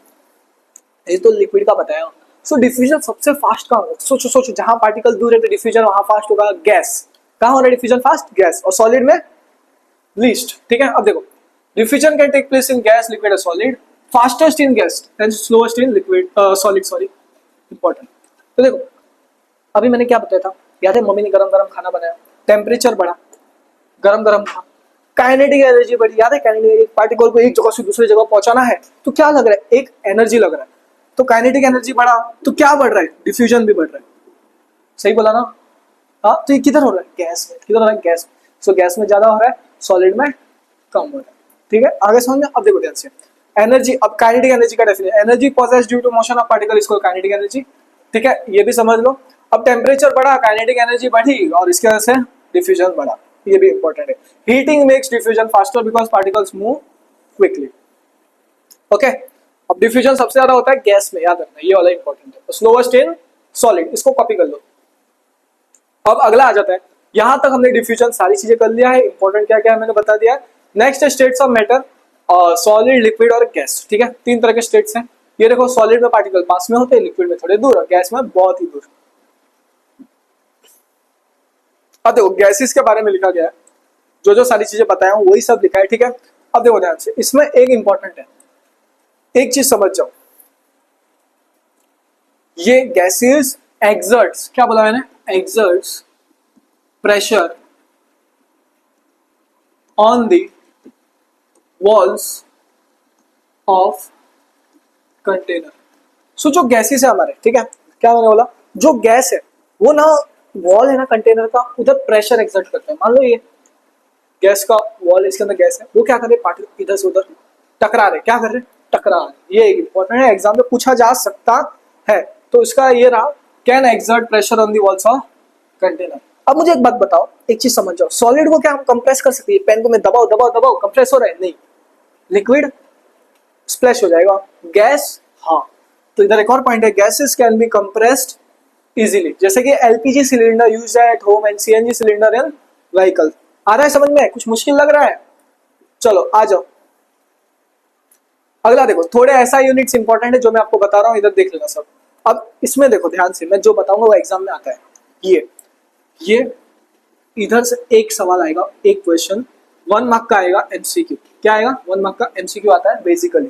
ये तो लिक्विड का बताया। सो डिफ्यूजन सबसे फास्ट कहाँ होगा, सोचो सोचो, जहां पार्टिकल दूर है तो डिफ्यूजन वहां फास्ट होगा, गैस। कहाँ हो रहा है डिफ्यूजन फास्ट, गैस, और सॉलिड में लीस्ट, ठीक है। अब देखो diffusion can take place in gas, liquid और solid, fastest in gas and slowest in liquid solid, sorry important. तो देखो अभी मैंने क्या बताया था, याद है, मम्मी ने गरम गरम खाना बनाया, टेम्परेचर बढ़ा, गरम गरम था, काइनेटिक एनर्जी बढ़ी। याद है, काइनेटिक, एक पार्टिकल को एक जगह से दूसरी जगह पहुंचाना है तो क्या लग रहा है, एक एनर्जी लग रहा है। तो काइनेटिक एनर्जी बढ़ा तो क्या बढ़ रहा है, डिफ्यूजन भी बढ़ रहा है। सही बोला ना, हाँ। तो ये किधर हो रहा है, गैस में। किधर हो रहा है, गैस में। सो गैस में ज्यादा हो रहा है, सॉलिड में कम हो रहा है, ठीक है। आगे समझ में। अब देखो ध्यान से एनर्जी, अब काइनेटिक एनर्जी का definition, energy possessed due to motion of particle, इसको काइनेटिक एनर्जी, ठीक है, ये भी समझ लो। अब टेम्परेचर बढ़ा, काइनेटिक एनर्जी बढ़ी, और इसके वजह से डिफ्यूजन बढ़ा, ये भी इंपॉर्टेंट है। Heating makes diffusion faster because particles move quickly, okay. अब डिफ्यूजन सबसे ज्यादा होता है गैस में, याद रखना, ये वाला इंपॉर्टेंट है। स्लोएस्ट इन सॉलिड, इसको कॉपी कर लो। अब अगला आ जाता है, यहां तक हमने डिफ्यूजन सारी चीजें कर लिया है, इंपॉर्टेंट क्या क्या है मैंने बता दिया है। Next states of matter, solid, liquid और गैस, ठीक है, तीन तरह के स्टेट्स हैं। ये देखो सॉलिड में पार्टिकल पास में होते हैं, लिक्विड में थोड़े दूर, और गैस में बहुत ही दूर। अब देखो गैसेस के बारे में लिखा गया है, जो जो सारी चीजें बताया हूं वही सब लिखा है, ठीक है। अब देखो ध्यान से, इसमें एक इंपॉर्टेंट है, एक चीज समझ जाओ, ये गैसेस एक्सर्ट्स, क्या बोला मैंने, exerts pressure on the walls of container. So जो गैसेस है हमारे, ठीक है, क्या मैंने बोला, जो गैस है वो ना, वॉल है ना कंटेनर का, उधर प्रेशर एक्सर्ट करते हैं। मान लो ये गैस का वॉल, इसके अंदर गैस है, वो क्या कर रहे हैं, पार्टिकल इधर से उधर टकरा रहे, क्या कर रहे हैं, टकरा रहे। ये एक इंपॉर्टेंट है, एग्जाम में पूछा जा सकता है। तो इसका ये रहा, can exert pressure on the walls of container. अब मुझे एक बात बताओ, एक चीज समझ जाओ, सॉलिड को क्या हम कंप्रेस कर सकते हैं, पेन को मैं दबाओ दबाओ दबाओ कंप्रेस हो रहा है, नहीं, लिक्विड स्प्लैश हो जाएगा। गैस, हाँ। तो इधर एक और पॉइंट है, gases can be compressed easily, जैसे कि LPG cylinder used at home and CNG cylinder in vehicle. आ रहा है समझ में, कुछ मुश्किल लग रहा है, चलो आ जाओ। अगला देखो, थोड़े ऐसा यूनिट्स इंपॉर्टेंट है जो मैं आपको बता रहा हूं, इधर देख लेना सब। अब इसमें देखो ध्यान से, मैं जो बताऊंगा वो एग्जाम में आता है। ये इधर से एक सवाल आएगा, एक क्वेश्चन 1 मार्क का आएगा एमसीक्यू। क्या आएगा, 1 मार्क का एमसीक्यू आता है बेसिकली,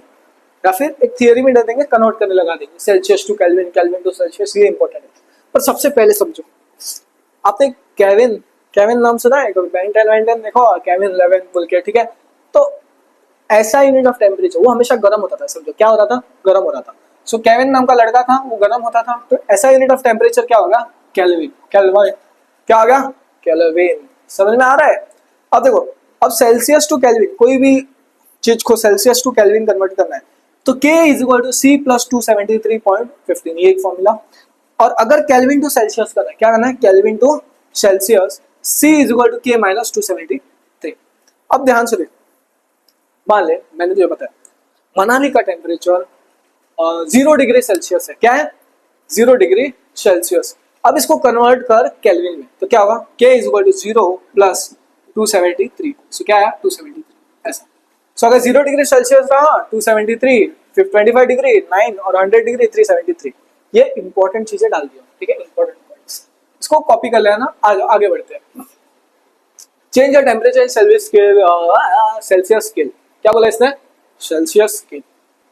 या फिर एक थियरी में दे देंगे, कन्वर्ट करने लगा देंगे, Celsius to Kelvin, Kelvin to Celsius, ये इंपॉर्टेंट है। पर सबसे पहले समझो, आपने केविन नाम सुना है, बेन 10 देखो, केविन 11 बोल के, ठीक है। तो ऐसा यूनिट ऑफ टेम्परेचर, वो हमेशा गर्म होता था, समझो क्या हो रहा था, गर्म हो रहा था। सो केविन नाम का लड़का था, वो गर्म होता था, तो ऐसा यूनिट ऑफ टेम्परेचर क्या होगा, केल्विन। केल्विन क्या आ गया, केल्विन। समझ में आ रहा है। अब देखो, अब सेल्सियस टू केल्विन, कोई भी चीज को सेल्सियस टू केल्विन कन्वर्ट करना है, तो K is equal to C plus 273.15, ये एक फॉर्मूला। और अगर केल्विन टू सेल्सियस करना है, क्या करना है, Kelvin to Celsius, C is equal to K minus 273। अब ध्यान से देखो, मान ले मैंने तुझे बताया मनाली का टेम्परेचर 0 डिग्री सेल्सियस है, क्या है, 0 डिग्री सेल्सियस। अब इसको कन्वर्ट कर केल्विन में, तो क्या होगा, K is equal to 0 plus 273, so क्या आया 273, ऐसा। सो अगर 0 डिग्री सेल्सियस रहा 273, 25 डिग्री 9 और 100 डिग्री 373। ये इंपॉर्टेंट चीजें डाल दिया, ठीक है, इंपॉर्टेंट पॉइंट्स, इसको कॉपी कर लेना। आगे बढ़ते हैं। Change the temperature in Celsius scale, Celsius scale, क्या बोला इसने, सेल्सियस स्केल।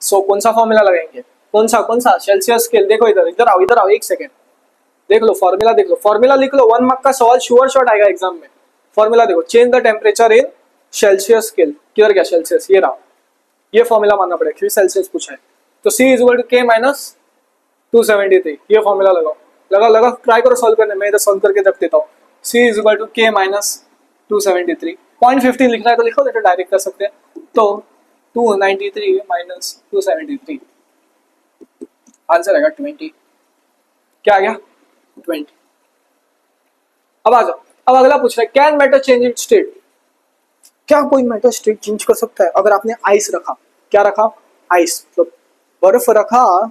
सो कौन सा फॉर्मूला लगाएंगे, कौन सा सेल्सियस स्केल। देखो इधर इधर आओ एक सेकेंड, देख लो फॉर्मूला, देख लो फॉर्मूला, लिख लो, 1 मार्क का सवाल श्योर शॉट आएगा एग्जाम में। फॉर्मूला देखो, change the temperature in Celsius scale, किधर गया सेल्सियस, ये रहा, ये फॉर्मूला मानना पड़ेगा क्योंकि सेल्सियस पूछा है। तो C is equal to K minus 273, ये फॉर्मूला लगाओ, लगा ट्राई करो सॉल्व करने, मैं इधर सॉल्व करके रख देता हूँ। C is equal to K minus 273, 0.15 लिखना है तो लिखो, तो डायरेक्ट कर सकते हैं। तो 293 माइनस 273, आंसर आएगा 20, क्या आ गया 20। अब आ जाओ, अब अगला पूछ रहा है, can matter change it state, क्या कोई मैटर स्टेट चेंज कर सकता है। अगर आपने आइस रखा, क्या रखा, आइस मतलब बर्फ रखा,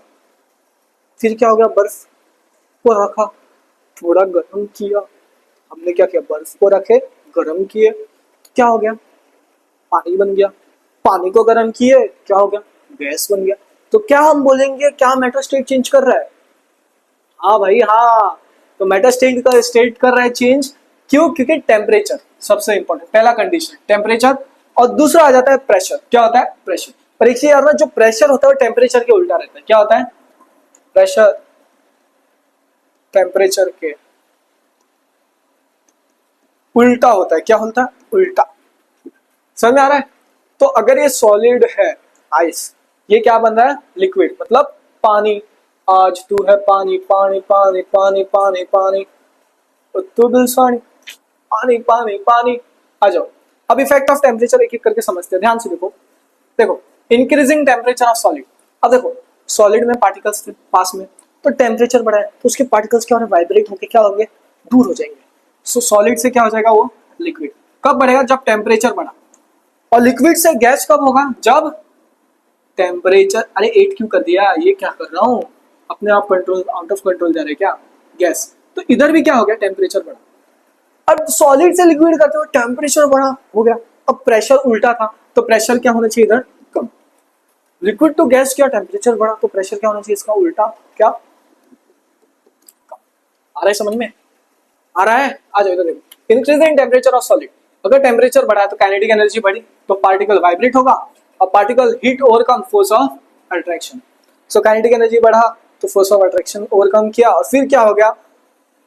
फिर क्या हो गया, बर्फ को रखा, थोड़ा गर्म किया, हमने क्या किया, बर्फ को रखे गर्म किए, क्या हो गया, पानी बन गया, पानी को गर्म किए, क्या हो गया, गैस बन गया। तो क्या हम बोलेंगे, क्या मैटर स्टेट चेंज कर रहा है, हाँ भाई हाँ, तो मैटर स्टेट कर रहा है चेंज, क्यों, क्योंकि टेम्परेचर सबसे इंपॉर्टेंट, पहला कंडीशन टेम्परेचर, और दूसरा आ जाता है प्रेशर, क्या होता है, प्रेशर। पर एक चीज यार ना, जो प्रेशर होता है वो टेम्परेचर के उल्टा रहता है, क्या होता है, प्रेशर टेम्परेचर के उल्टा होता है, क्या होता है, उल्टा। समझ में आ रहा है। तो अगर ये सॉलिड है आइस, ये क्या बन रहा है, लिक्विड, मतलब पानी, आज तू है पानी पानी पानी पानी पानी पानी, तू बिल्सानी, पानी पानी पानी। आ जाओ, अब इफेक्ट ऑफ टेम्परेचर एक एक करके समझते हैं, ध्यान से देखो इंक्रीजिंग टेम्परेचर ऑफ सॉलिड। अब देखो सॉलिड में पार्टिकल्स थे पास में, तो टेम्परेचर बढ़ा है, तो उसके पार्टिकल्स क्या हो रहे हैं, वाइब्रेट होकर क्या होंगे, दूर हो जाएंगे। सो सॉलिड से क्या हो जाएगा, वो लिक्विड। कब बढ़ेगा, जब टेम्परेचर बढ़ा। और लिक्विड से गैस कब होगा, जब टेम्परेचर, अरे 8 क्यों कर दिया, ये क्या कर रहा हूँ, अपने आप कंट्रोल, आउट ऑफ कंट्रोल जा रहे क्या, गैस। तो इधर भी क्या हो गया, टेम्परेचर बढ़ा। अब सॉलिड से लिक्विड करते हो, टेम्परेचर बढ़ा हो गया। अब प्रेशर उल्टा था, तो प्रेशर क्या होना चाहिए इधर, कम। लिक्विड टू गैस क्या, टेम्परेचर बढ़ा तो प्रेशर क्या होना चाहिए इसका उल्टा, क्या आ रहा है समझ में, आ रहा है, आ जाओ इधर देखो। Increase in temperature of solid, अगर टेम्परेचर बढ़ा तो काइनेटिक एनर्जी बढ़ी तो पार्टिकल वाइब्रेट होगा और particle heat overcome force of attraction. So kinetic energy बढ़ा तो फोर्स ऑफ अट्रैक्शन ओवरकम किया और फिर क्या हो गया,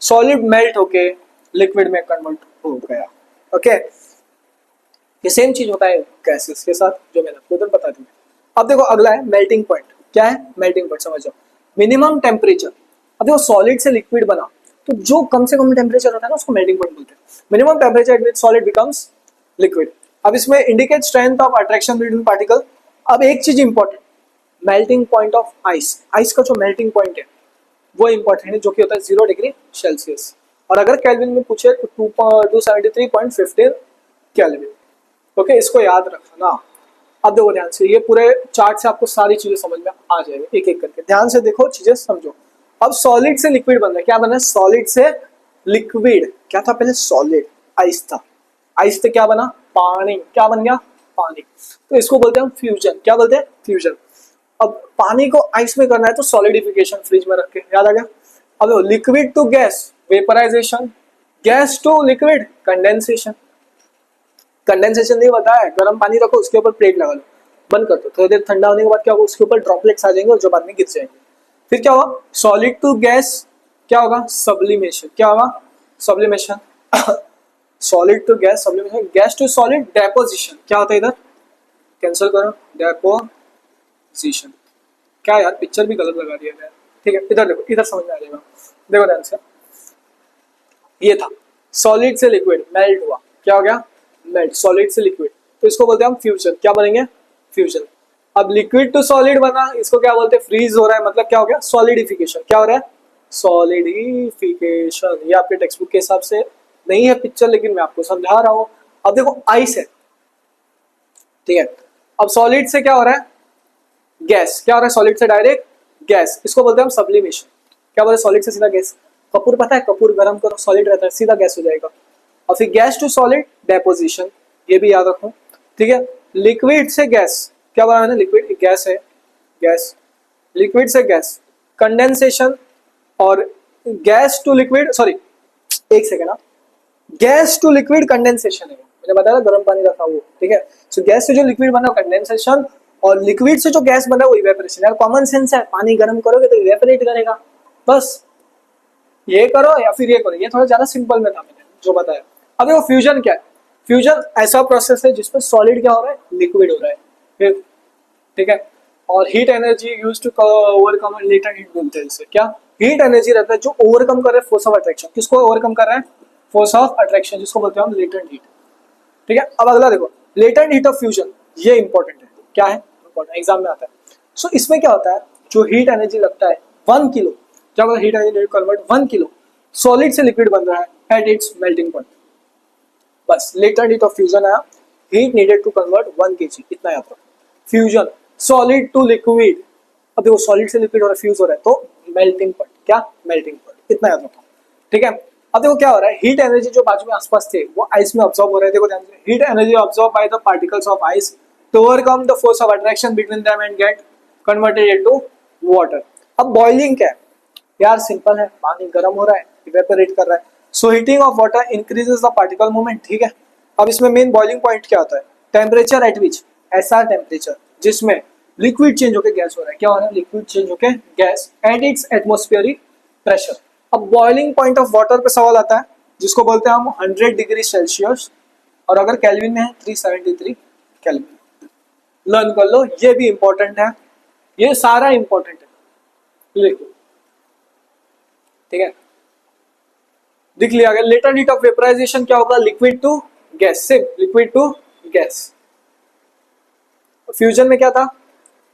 सॉलिड मेल्ट होके लिक्विड में कन्वर्ट हो गया। ओके, ये सेम चीज होता है गैसेस के साथ जो मैंने आपको उधर बता दी। अब देखो अगला है मेल्टिंग पॉइंट, क्या है मेल्टिंग पॉइंट समझो, मिनिमम टेम्परेचर। अब देखो सॉलिड से लिक्विड बना तो जो कम से कम टेम्परेचर होता है ना उसको मेल्टिंग पॉइंट बोलते हैं। Minimum temperature at which solid becomes liquid. अब इसमें indicate strength of attraction between particle. अब एक चीज important, melting point of ice, ice का जो मेल्टिंग पॉइंट है वो इंपॉर्टेंट है जो कि होता है 0 डिग्री सेल्सियस, और अगर केल्विन में पूछे तो 273.15 केल्विन। ओके, इसको याद रखना। अब देखो ध्यान से, ये पूरे चार्ट से आपको सारी चीजें समझ में आ जाएगी एक एक करके, ध्यान से देखो चीजें समझो। अब सॉलिड से लिक्विड बन रहा है, क्या बना है सॉलिड से लिक्विड, क्या था पहले सॉलिड आइस था, आइस से क्या बना पानी, क्या बन गया पानी, तो इसको बोलते हैं हम फ्यूजन, क्या बोलते हैं फ्यूजन। अब पानी को आइस में करना है तो सॉलिडिफिकेशन फ्रिज में रख के, याद आ गया। अब liquid to gas vaporisation, gas to liquid condensation. Condensation नहीं बताया, गर्म पानी रखो उसके ऊपर प्लेट लगा लो, बंद कर दो, थोड़ी देर ठंडा होने के बाद क्या होगा उसके ऊपर ड्रॉपलेट्स आ जाएंगे और जो बाद में गिर जाएंगे। फिर क्या होगा सॉलिड टू गैस, क्या होगा सब्लिमेशन, क्या होगा sublimation solid to gas sublimation, gas to solid deposition, क्या होता है इधर कैंसिल करो डेपोजिशन, क्या यार पिक्चर भी गलत लगा दिया गया, ठीक है इधर देखो इधर समझ में आ जाएगा। देखो ध्यान से, ये था सॉलिड से लिक्विड मेल्ट हुआ, क्या हो गया मेल्ट, सॉलिड से लिक्विड, तो इसको बोलते हैं हम फ्यूजन, क्या बनेंगे फ्यूजन। अब लिक्विड टू सॉलिड बना, इसको क्या बोलते हैं फ्रीज हो रहा है, मतलब क्या हो गया सॉलिडिफिकेशन, क्या हो रहा है सॉलिडिफिकेशन। ये आपके टेक्स्ट बुक के हिसाब से नहीं है पिक्चर, लेकिन मैं आपको समझा रहा हूं। अब देखो आइस है, ठीक है, अब सॉलिड से क्या हो रहा है गैस, क्या हो रहा है सॉलिड से डायरेक्ट गैस, इसको बोलते हैं हम सब्लिमेशन। क्या बोलते हैं सॉलिड से सीधा गैस, कपूर पता है कपूर गर्म करो सॉलिड रहता है सीधा गैस हो जाएगा। और फिर गैस टू सॉलिड डेपोजिशन, ये भी याद रखो, ठीक है। लिक्विड से गैस, क्या बोला मैंने लिक्विड गैस है, गैस लिक्विड से गैस कंडेंसेशन, और गैस टू लिक्विड सॉरी एक second, gas to liquid condensation है, मैंने बताया गर्म पानी रखा वो, ठीक है। सो गैस से जो लिक्विड बना कंडेंसेशन, और लिक्विड से जो गैस बना वो इवेपोरेशन। यार कॉमन सेंस है, पानी गर्म करोगे तो इवेपोरेट करेगा, बस ये करो या फिर ये करो, ये थोड़ा ज्यादा सिंपल में था मैंने जो बताया। अब देखो फ्यूजन क्या है, फ्यूजन ऐसा प्रोसेस है जिसमें सॉलिड क्या हो रहा है लिक्विड हो रहा है, फिर ठीक है। और heat energy use to overcome latent heat बोलते हैं इसे, क्या हीट एनर्जी रहता है जो ओवरकम कर रहा है फोर्स ऑफ अट्रैक्शन, किसको ओवरकम कर रहा है फोर्स ऑफ अट्रैक्शन, जिसको बोलते हैं हम लेटेंट हीट, ठीक है। अब अगला देखो लेटेंट हीट ऑफ फ्यूजन, ये इंपॉर्टेंट है, क्या है इंपॉर्टेंट एग्जाम में आता है। सो इसमें क्या होता है जो हीट एनर्जी लगता है 1 किलो, जब heat energy convert 1 kilo solid से लिक्विड बन रहा है एट इट्स मेल्टिंग पॉइंट, बस लेटेंट हीट ऑफ फ्यूजन आया, heat needed to convert 1 kg, इतना याद रखो। फ्यूजन सॉलिड टू लिक्विड, अब देखो सॉलिड से लिक्विड हो रहा है फ्यूज हो रहा है तो मेल्टिंग पॉइंट, क्या मेल्टिंग पॉइंट, इतना याद रखो, ठीक है। अब देखो क्या हो रहा है हीट एनर्जी जो बाजू में आसपास थे वो आइस में ऑब्जॉर्व हो रहे हैं, देखो ध्यान से heat energy absorb by the particles of ice to overcome the force of attraction between them and get converted into water. अब बॉइलिंग क्या है यार सिंपल है, पानी गर्म हो रहा है इवेपोरेट कर रहा है, so heating of water increases the particle movement, ठीक है। अब इसमें मेन बॉइलिंग पॉइंट क्या होता है टेम्परेचर एट विच, ऐसा टेम्परेचर जिसमें लिक्विड चेंज होकर गैस हो रहा है, क्या हो रहा है लिक्विड चेंज होकर gas at its atmospheric pressure. अब बॉइलिंग पॉइंट ऑफ वाटर पे सवाल आता है जिसको बोलते हैं हम 100 डिग्री सेल्सियस, और अगर केल्विन में है 373 केल्विन, लर्न कर लो, ये भी इंपॉर्टेंट है, ये सारा इंपॉर्टेंट है, लिखो ठीक है। दिख लिया गया लेटेंट हीट ऑफ वेपराइजेशन क्या होगा लिक्विड टू गैस, सिर्फ लिक्विड टू गैस। फ्यूजन में क्या था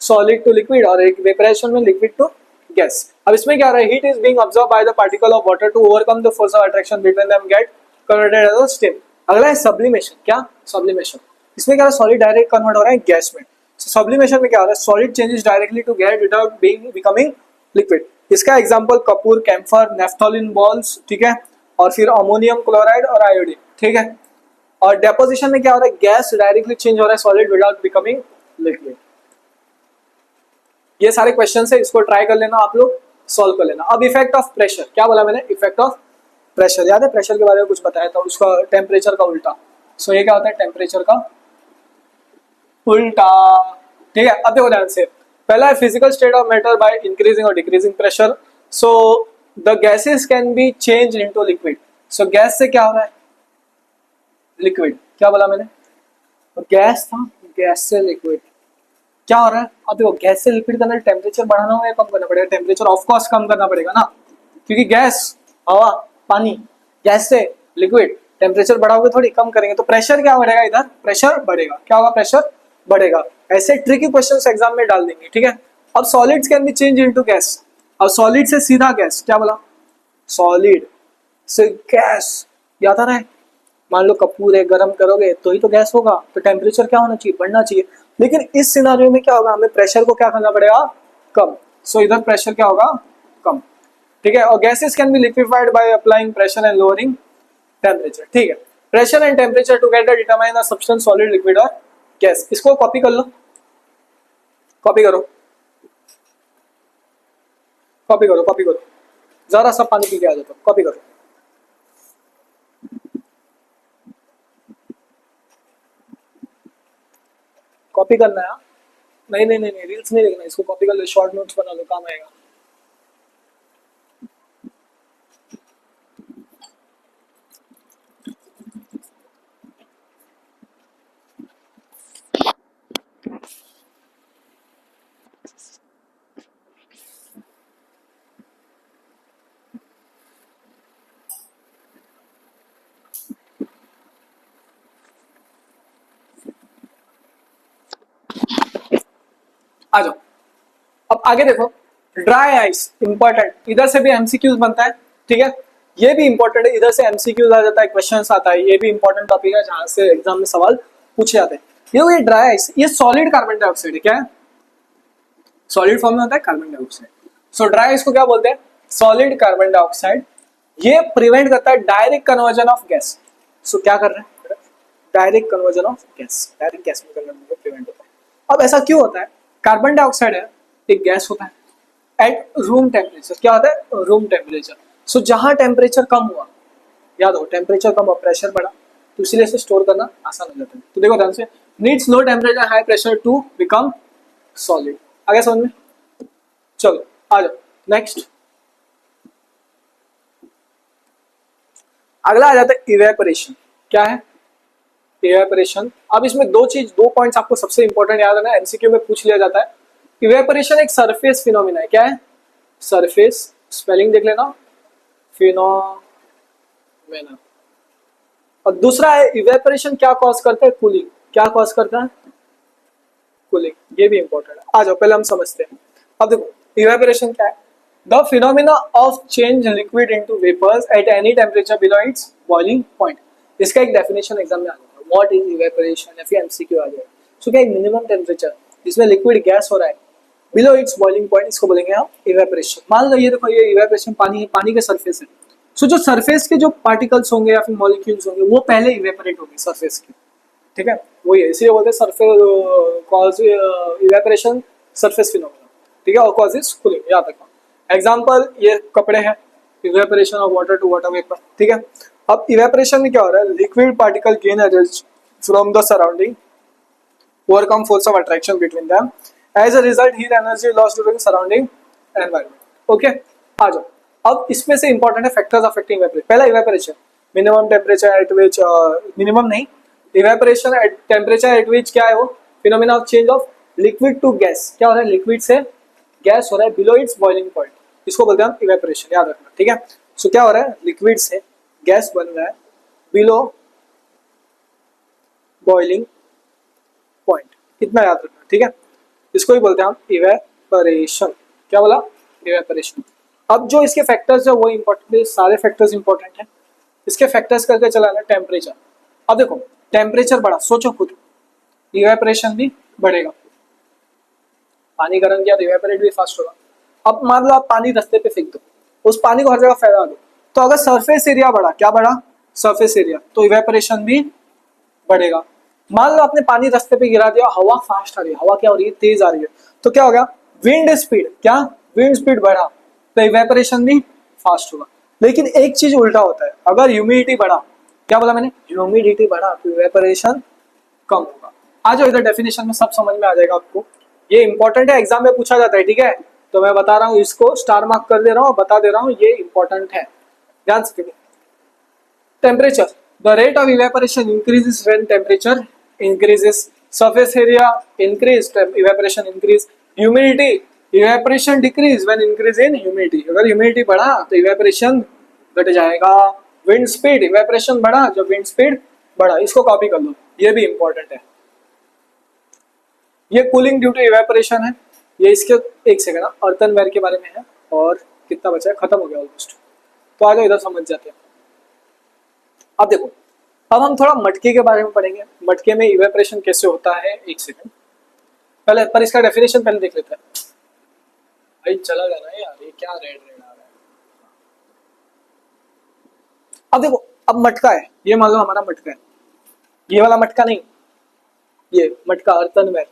सॉलिड टू लिक्विड, और एक वेपराइजेशन में लिक्विड टू गैस। अब इसमें क्या रहा है heat is being absorb by the particle of water to overcome the force of attraction between them get converted as a steam. अगला है सब्लिमेशन, क्या सब्लिमेशन, इसमें क्या सॉलिड डायरेक्ट कन्वर्ट हो रहा है गैस में। सब्लिमेशन में क्या हो रहा है solid changes directly to gas without being becoming liquid. इसका एग्जांपल कपूर, कैम्फर, नेफ्थोलिन बॉल्स, ठीक है, और फिर अमोनियम क्लोराइड और आयोडीन, ठीक है। और डेपोजिशन में क्या हो रहा है गैस डायरेक्टली चेंज हो रहा है सॉलिड विदाउट बिकमिंग लिक्विड। ये सारे क्वेश्चन है, इसको ट्राई कर लेना आप लोग, सॉल्व कर लेना। अब इफेक्ट ऑफ प्रेशर, क्या बोला मैंने, इफेक्ट ऑफ प्रेशर, याद है प्रेशर के बारे में कुछ बताया था, उसका टेम्परेचर का उल्टा। सो ये क्या होता है, टेम्परेचर का उल्टा। ठीक है, अब देखो ध्यान से, पहला है physical state of matter by increasing और decreasing pressure. So the gases can be change into liquid. So gas से क्या हो रहा है, लिक्विड, क्या बोला मैंने, गैस था, गैस से लिक्विड क्या हो रहा है। अब देखो गैस से लिक्विड करना, टेम्परेचर बढ़ाना होगा या कम करना पड़ेगा, टेम्परेचर ऑफ कोर्स कम करना पड़ेगा ना, क्योंकि गैस, हवा, पानी, गैस से लिक्विड, टेम्परेचर बढ़ाओगे थोड़ी, कम करेंगे, तो प्रेशर क्या बढ़ेगा, इधर प्रेशर बढ़ेगा, क्या होगा, प्रेशर बढ़ेगा। ऐसे ट्रिकी क्वेश्चंस एग्जाम में डाल देंगे, ठीक है। अब solids can be change into gas. अब सॉलिड से सीधा गैस, क्या बोला, सॉलिड से गैस, याद आ रहा है, मान लो कपूर है, गर्म करोगे तो ही तो गैस होगा, तो टेम्परेचर क्या होना चाहिए, बढ़ना चाहिए। लेकिन इस सिनारियो में क्या होगा, हमें प्रेशर को क्या करना पड़ेगा, कम। सो इधर प्रेशर क्या होगा, कम, ठीक है। और gases can B liquefied by applying pressure and lowering temperature, ठीक है। Pressure and temperature together determine the substance solid, liquid और गैस। इसको कॉपी कर लो, कॉपी करो, कॉपी करो, कॉपी करो, जरा सा पानी पी के आ जाता, कॉपी करो। कॉपी करना है, नहीं नहीं नहीं नहीं, रील्स नहीं देखना, इसको कॉपी कर लो, शॉर्ट नोट्स बना लो, काम आएगा। आ जाओ, अब आगे देखो, ड्राई आइस इंपॉर्टेंट, इधर से भी एमसीक्यूज बनता है, ठीक है। ये भी इंपॉर्टेंट है, इधर से एमसीक्यूज आ जाता है, क्वेश्चंस आता है, ये भी इंपॉर्टेंट टॉपिक है जहां से एग्जाम में सवाल पूछे जाते हैं। ये ड्राई आइस, ये सॉलिड कार्बन डाइऑक्साइड है, क्या है, सॉलिड फॉर्म में होता है कार्बन डाइऑक्साइड। सो ड्राई आइस को क्या बोलते हैं, सॉलिड कार्बन डाइऑक्साइड। ये प्रिवेंट करता है डायरेक्ट कन्वर्जन ऑफ गैस। सो क्या कर रहा है, direct conversion of gas, direct gas में कन्वर्जन को प्रिवेंट होता है। अब ऐसा क्यों होता है, कार्बन डाइऑक्साइड है, एक गैस होता है एट रूम टेम्परेचर, क्या होता है, रूम टेम्परेचर। सो जहां टेम्परेचर कम हुआ, याद हो टेम्परेचर कम हुआ, प्रेशर बढ़ा, तो इसीलिए इसे स्टोर करना आसान हो जाता है। तो देखो ध्यान से, needs low temperature high pressure to become solid. आगे समझ में, चलो आ जाओ नेक्स्ट। अगला आ जाता है इवेपोरेशन, क्या है, इवेपोरेशन। अब इसमें दो पॉइंट्स आपको सबसे इंपॉर्टेंट याद रखना, एमसीक्यू में पूछ लिया जाता है। इवेपोरेशन एक सरफेस फिनोमिना है, क्या है, सरफेस, स्पेलिंग देख लेना, फिनोमेना। और दूसरा है इवेपोरेशन क्या कॉज करता है, कूलिंग, क्या कॉज करता है, कूलिंग, ये भी इंपॉर्टेंट है। आ जाओ पहले हम समझते हैं। अब देखो इवेपोरेशन क्या है, the phenomena of change liquid into vapours at any temperature below its boiling point. इसका एक डेफिनेशन एग्जाम में आ जाएगा, व्हाट इज इवेपोरेशन, या फिर एमसीक्यू आ जाएगा। सो क्या, एक मिनिमम टेम्परेचर जिसमें लिक्विड गैस हो रहा है बिलो इट्स बॉइलिंग पॉइंट, इसको बोलेंगे आप इवेपोरेशन। मान लो ये देखो, ये इवेपोरेशन पानी है, पानी के सरफेस है। सो जो सरफेस के जो पार्टिकल्स होंगे या फिर मॉलिक्यूल्स होंगे वो पहले इवेपोरेट होंगे सरफेस के, ठीक है, वही है, इसलिए बोलते हैं surface cause evaporation surface phenomena, ठीक है, और कॉज इज कूलिंग, याद रखना। एग्जांपल ये कपड़े हैं, evaporation of water to water vapour, ठीक है। अब इवेपोरेशन में क्या हो रहा है, liquid particle gain energy from the surrounding, overcome force of attraction between them, as a result heat energy lost during surrounding environment. Okay, आ जाओ। अब इसमें से इंपॉर्टेंट है फैक्टर्स अफेक्टिंग इवेपोरेशन। पहला evaporation, minimum temperature at which, minimum नहीं, evaporation at temperature at which क्या है वो, phenomena of change of liquid to gas, क्या हो रहा है, लिक्विड से गैस हो रहा है बिलो इट्स बॉइलिंग पॉइंट, इसको बोलते हैं हम इवेपोरेशन, याद रखना, ठीक है। सो क्या हो रहा है, लिक्विड से गैस बन रहा है बिलो बॉइलिंग पॉइंट, इतना याद रखना, ठीक है। इसको ही बोलते हैं हम इवेपोरेशन, क्या बोला, इवेपोरेशन। अब जो इसके फैक्टर्स है वो इंपॉर्टेंट है, सारे फैक्टर्स इंपॉर्टेंट है, इसके फैक्टर्स करके चलाना। टेम्परेचर, अब देखो टेम्परेचर बढ़ा, सोचो खुद, इवेपोरेशन भी बढ़ेगा, पानी गर्म किया तो इवेपोरेट भी फास्ट होगा। अब मान लो आप पानी रास्ते पे फेंक दो, उस पानी को हर जगह फैला दो, तो अगर सरफेस एरिया बढ़ा, क्या बढ़ा, सरफेस एरिया, तो इवेपोरेशन भी बढ़ेगा। मान लो आपने पानी रास्ते पे गिरा दिया, हवा फास्ट आ रही है, हवा क्या हो रही है, तेज आ रही है, तो क्या होगा, विंड स्पीड, क्या विंड स्पीड बढ़ा तो इवेपोरेशन भी फास्ट होगा। लेकिन एक चीज उल्टा होता है, अगर ह्यूमिडिटी बढ़ा, क्या बोला मैंने, ह्यूमिडिटी बढ़ा तो इवेपोरेशन कम होगा। आ जाओ इधर डेफिनेशन में, सब समझ में आ जाएगा आपको। ये इंपॉर्टेंट है, एग्जाम में पूछा जाता है, ठीक है। तो मैं बता रहा हूँ, इसको स्टार मार्क कर दे रहा हूँ, बता दे रहा हूँ, ये इंपॉर्टेंट है, ध्यान से। Temperature, the rate of evaporation increases when temperature increases, surface area increase, evaporation increase, humidity, evaporation decrease when increase in humidity, अगर ह्यूमिडिटी बढ़ा तो इवेपोरेशन घट जाएगा। विंड स्पीड, इवेपोरेशन बढ़ा जब विंड स्पीड बढ़ा, इसको कॉपी कर लो, ये भी इंपॉर्टेंट है। ये कूलिंग ड्यू टू इवेपोरेशन है, ये इसके एक सेकंड, अर्थनवेयर के बारे में है, और कितना बचा है, खत्म हो गया ऑलमोस्ट। तो आ जाओ इधर समझ जाते हैं। अब देखो, अब हम थोड़ा मटके के बारे में पढ़ेंगे, मटके में इवेपोरेशन कैसे होता है। एक सेकंड पहले, पर इसका डेफिनेशन पहले देख लेते हैं। भाई चला जाना है यार, ये क्या रेड रेड आ रहा है। अब देखो, अब मटका है, ये मान लो हमारा मटका है, ये वाला मटका नहीं, ये मटका अर्थनवेयर।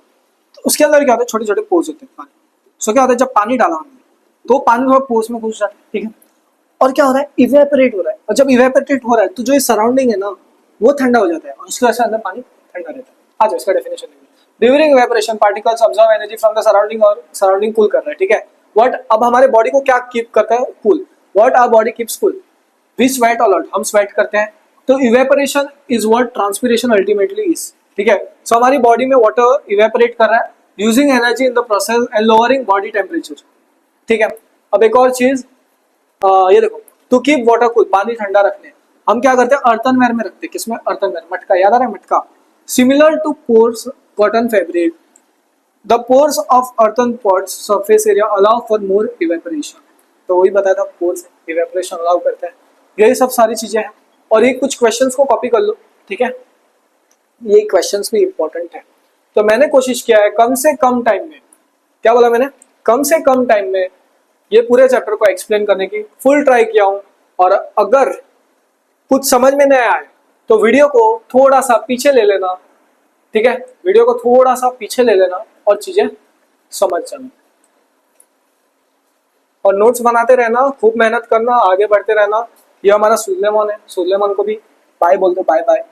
तो उसके अंदर क्या होता है, छोटे छोटे पोर्स होते हैं पानी। सो क्या होता है, जब पानी डाला हमने तो पानी थोड़ा पोर्स में घुस जाता है, ठीक है। और क्या हो रहा है, इवेपोरेट हो रहा है, और जब इवेपोरेट हो रहा है तो जो सराउंडिंग है ना वो ठंडा हो जाता है, और उसकी वजह से अंदर पानी ठंडा रहता है। आ जाओ इसका डेफिनेशन देखिए। During evaporation particles observe energy from the surrounding, और सराउंडिंग कूल कर रहा है, ठीक है। व्हाट, अब हमारे बॉडी को क्या कीप करता है, cool. What our body keeps cool, we sweat a lot, हम स्वेट करते हैं। तो evaporation is what transpiration ultimately is, ठीक है। सो हमारी बॉडी में वाटर इवेपोरेट कर रहा है using energy in the process and lowering body temperature, ठीक है। अब एक और चीज, ये देखो, टू कीप वाटर कूल, पानी ठंडा रखने हम क्या करते हैं, अर्थनवेयर में रखते हैं। किसमें, अर्थनवेयर, मटका, याद आ रहा है मटका। Similar to pores cotton fabric, the pores of earthen pots surface area allow for more evaporation. तो वही बताया था, पोर्स इवेपोरेशन अलाउ करता है। यही सब सारी चीजें हैं, और ये कुछ क्वेश्चंस को कॉपी कर लो, ठीक है। ये क्वेश्चंस भी इंपॉर्टेंट है। तो मैंने कोशिश किया है कम से कम टाइम में, क्या बोला मैंने, कम से कम टाइम में ये पूरे चैप्टर को एक्सप्लेन करने की फुल ट्राई किया हूं। और अगर कुछ समझ में नहीं आए तो वीडियो को थोड़ा सा पीछे ले लेना, ठीक है। वीडियो को थोड़ा सा पीछे ले लेना और चीजें समझ जाना, और नोट्स बनाते रहना, खूब मेहनत करना, आगे बढ़ते रहना। ये हमारा सुलेमान है, सुलेमान को भी बाय बोल दो, बाय बाय,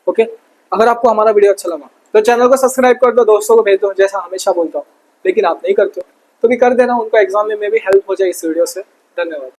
ओके। अगर आपको हमारा वीडियो अच्छा लगा तो चैनल को सब्सक्राइब कर दो, दोस्तों को भेज दो, जैसा हमेशा बोलता हूँ। लेकिन आप नहीं करते हो तो भी कर देना, उनको एग्जाम में भी हेल्प हो जाए इस वीडियो से। धन्यवाद।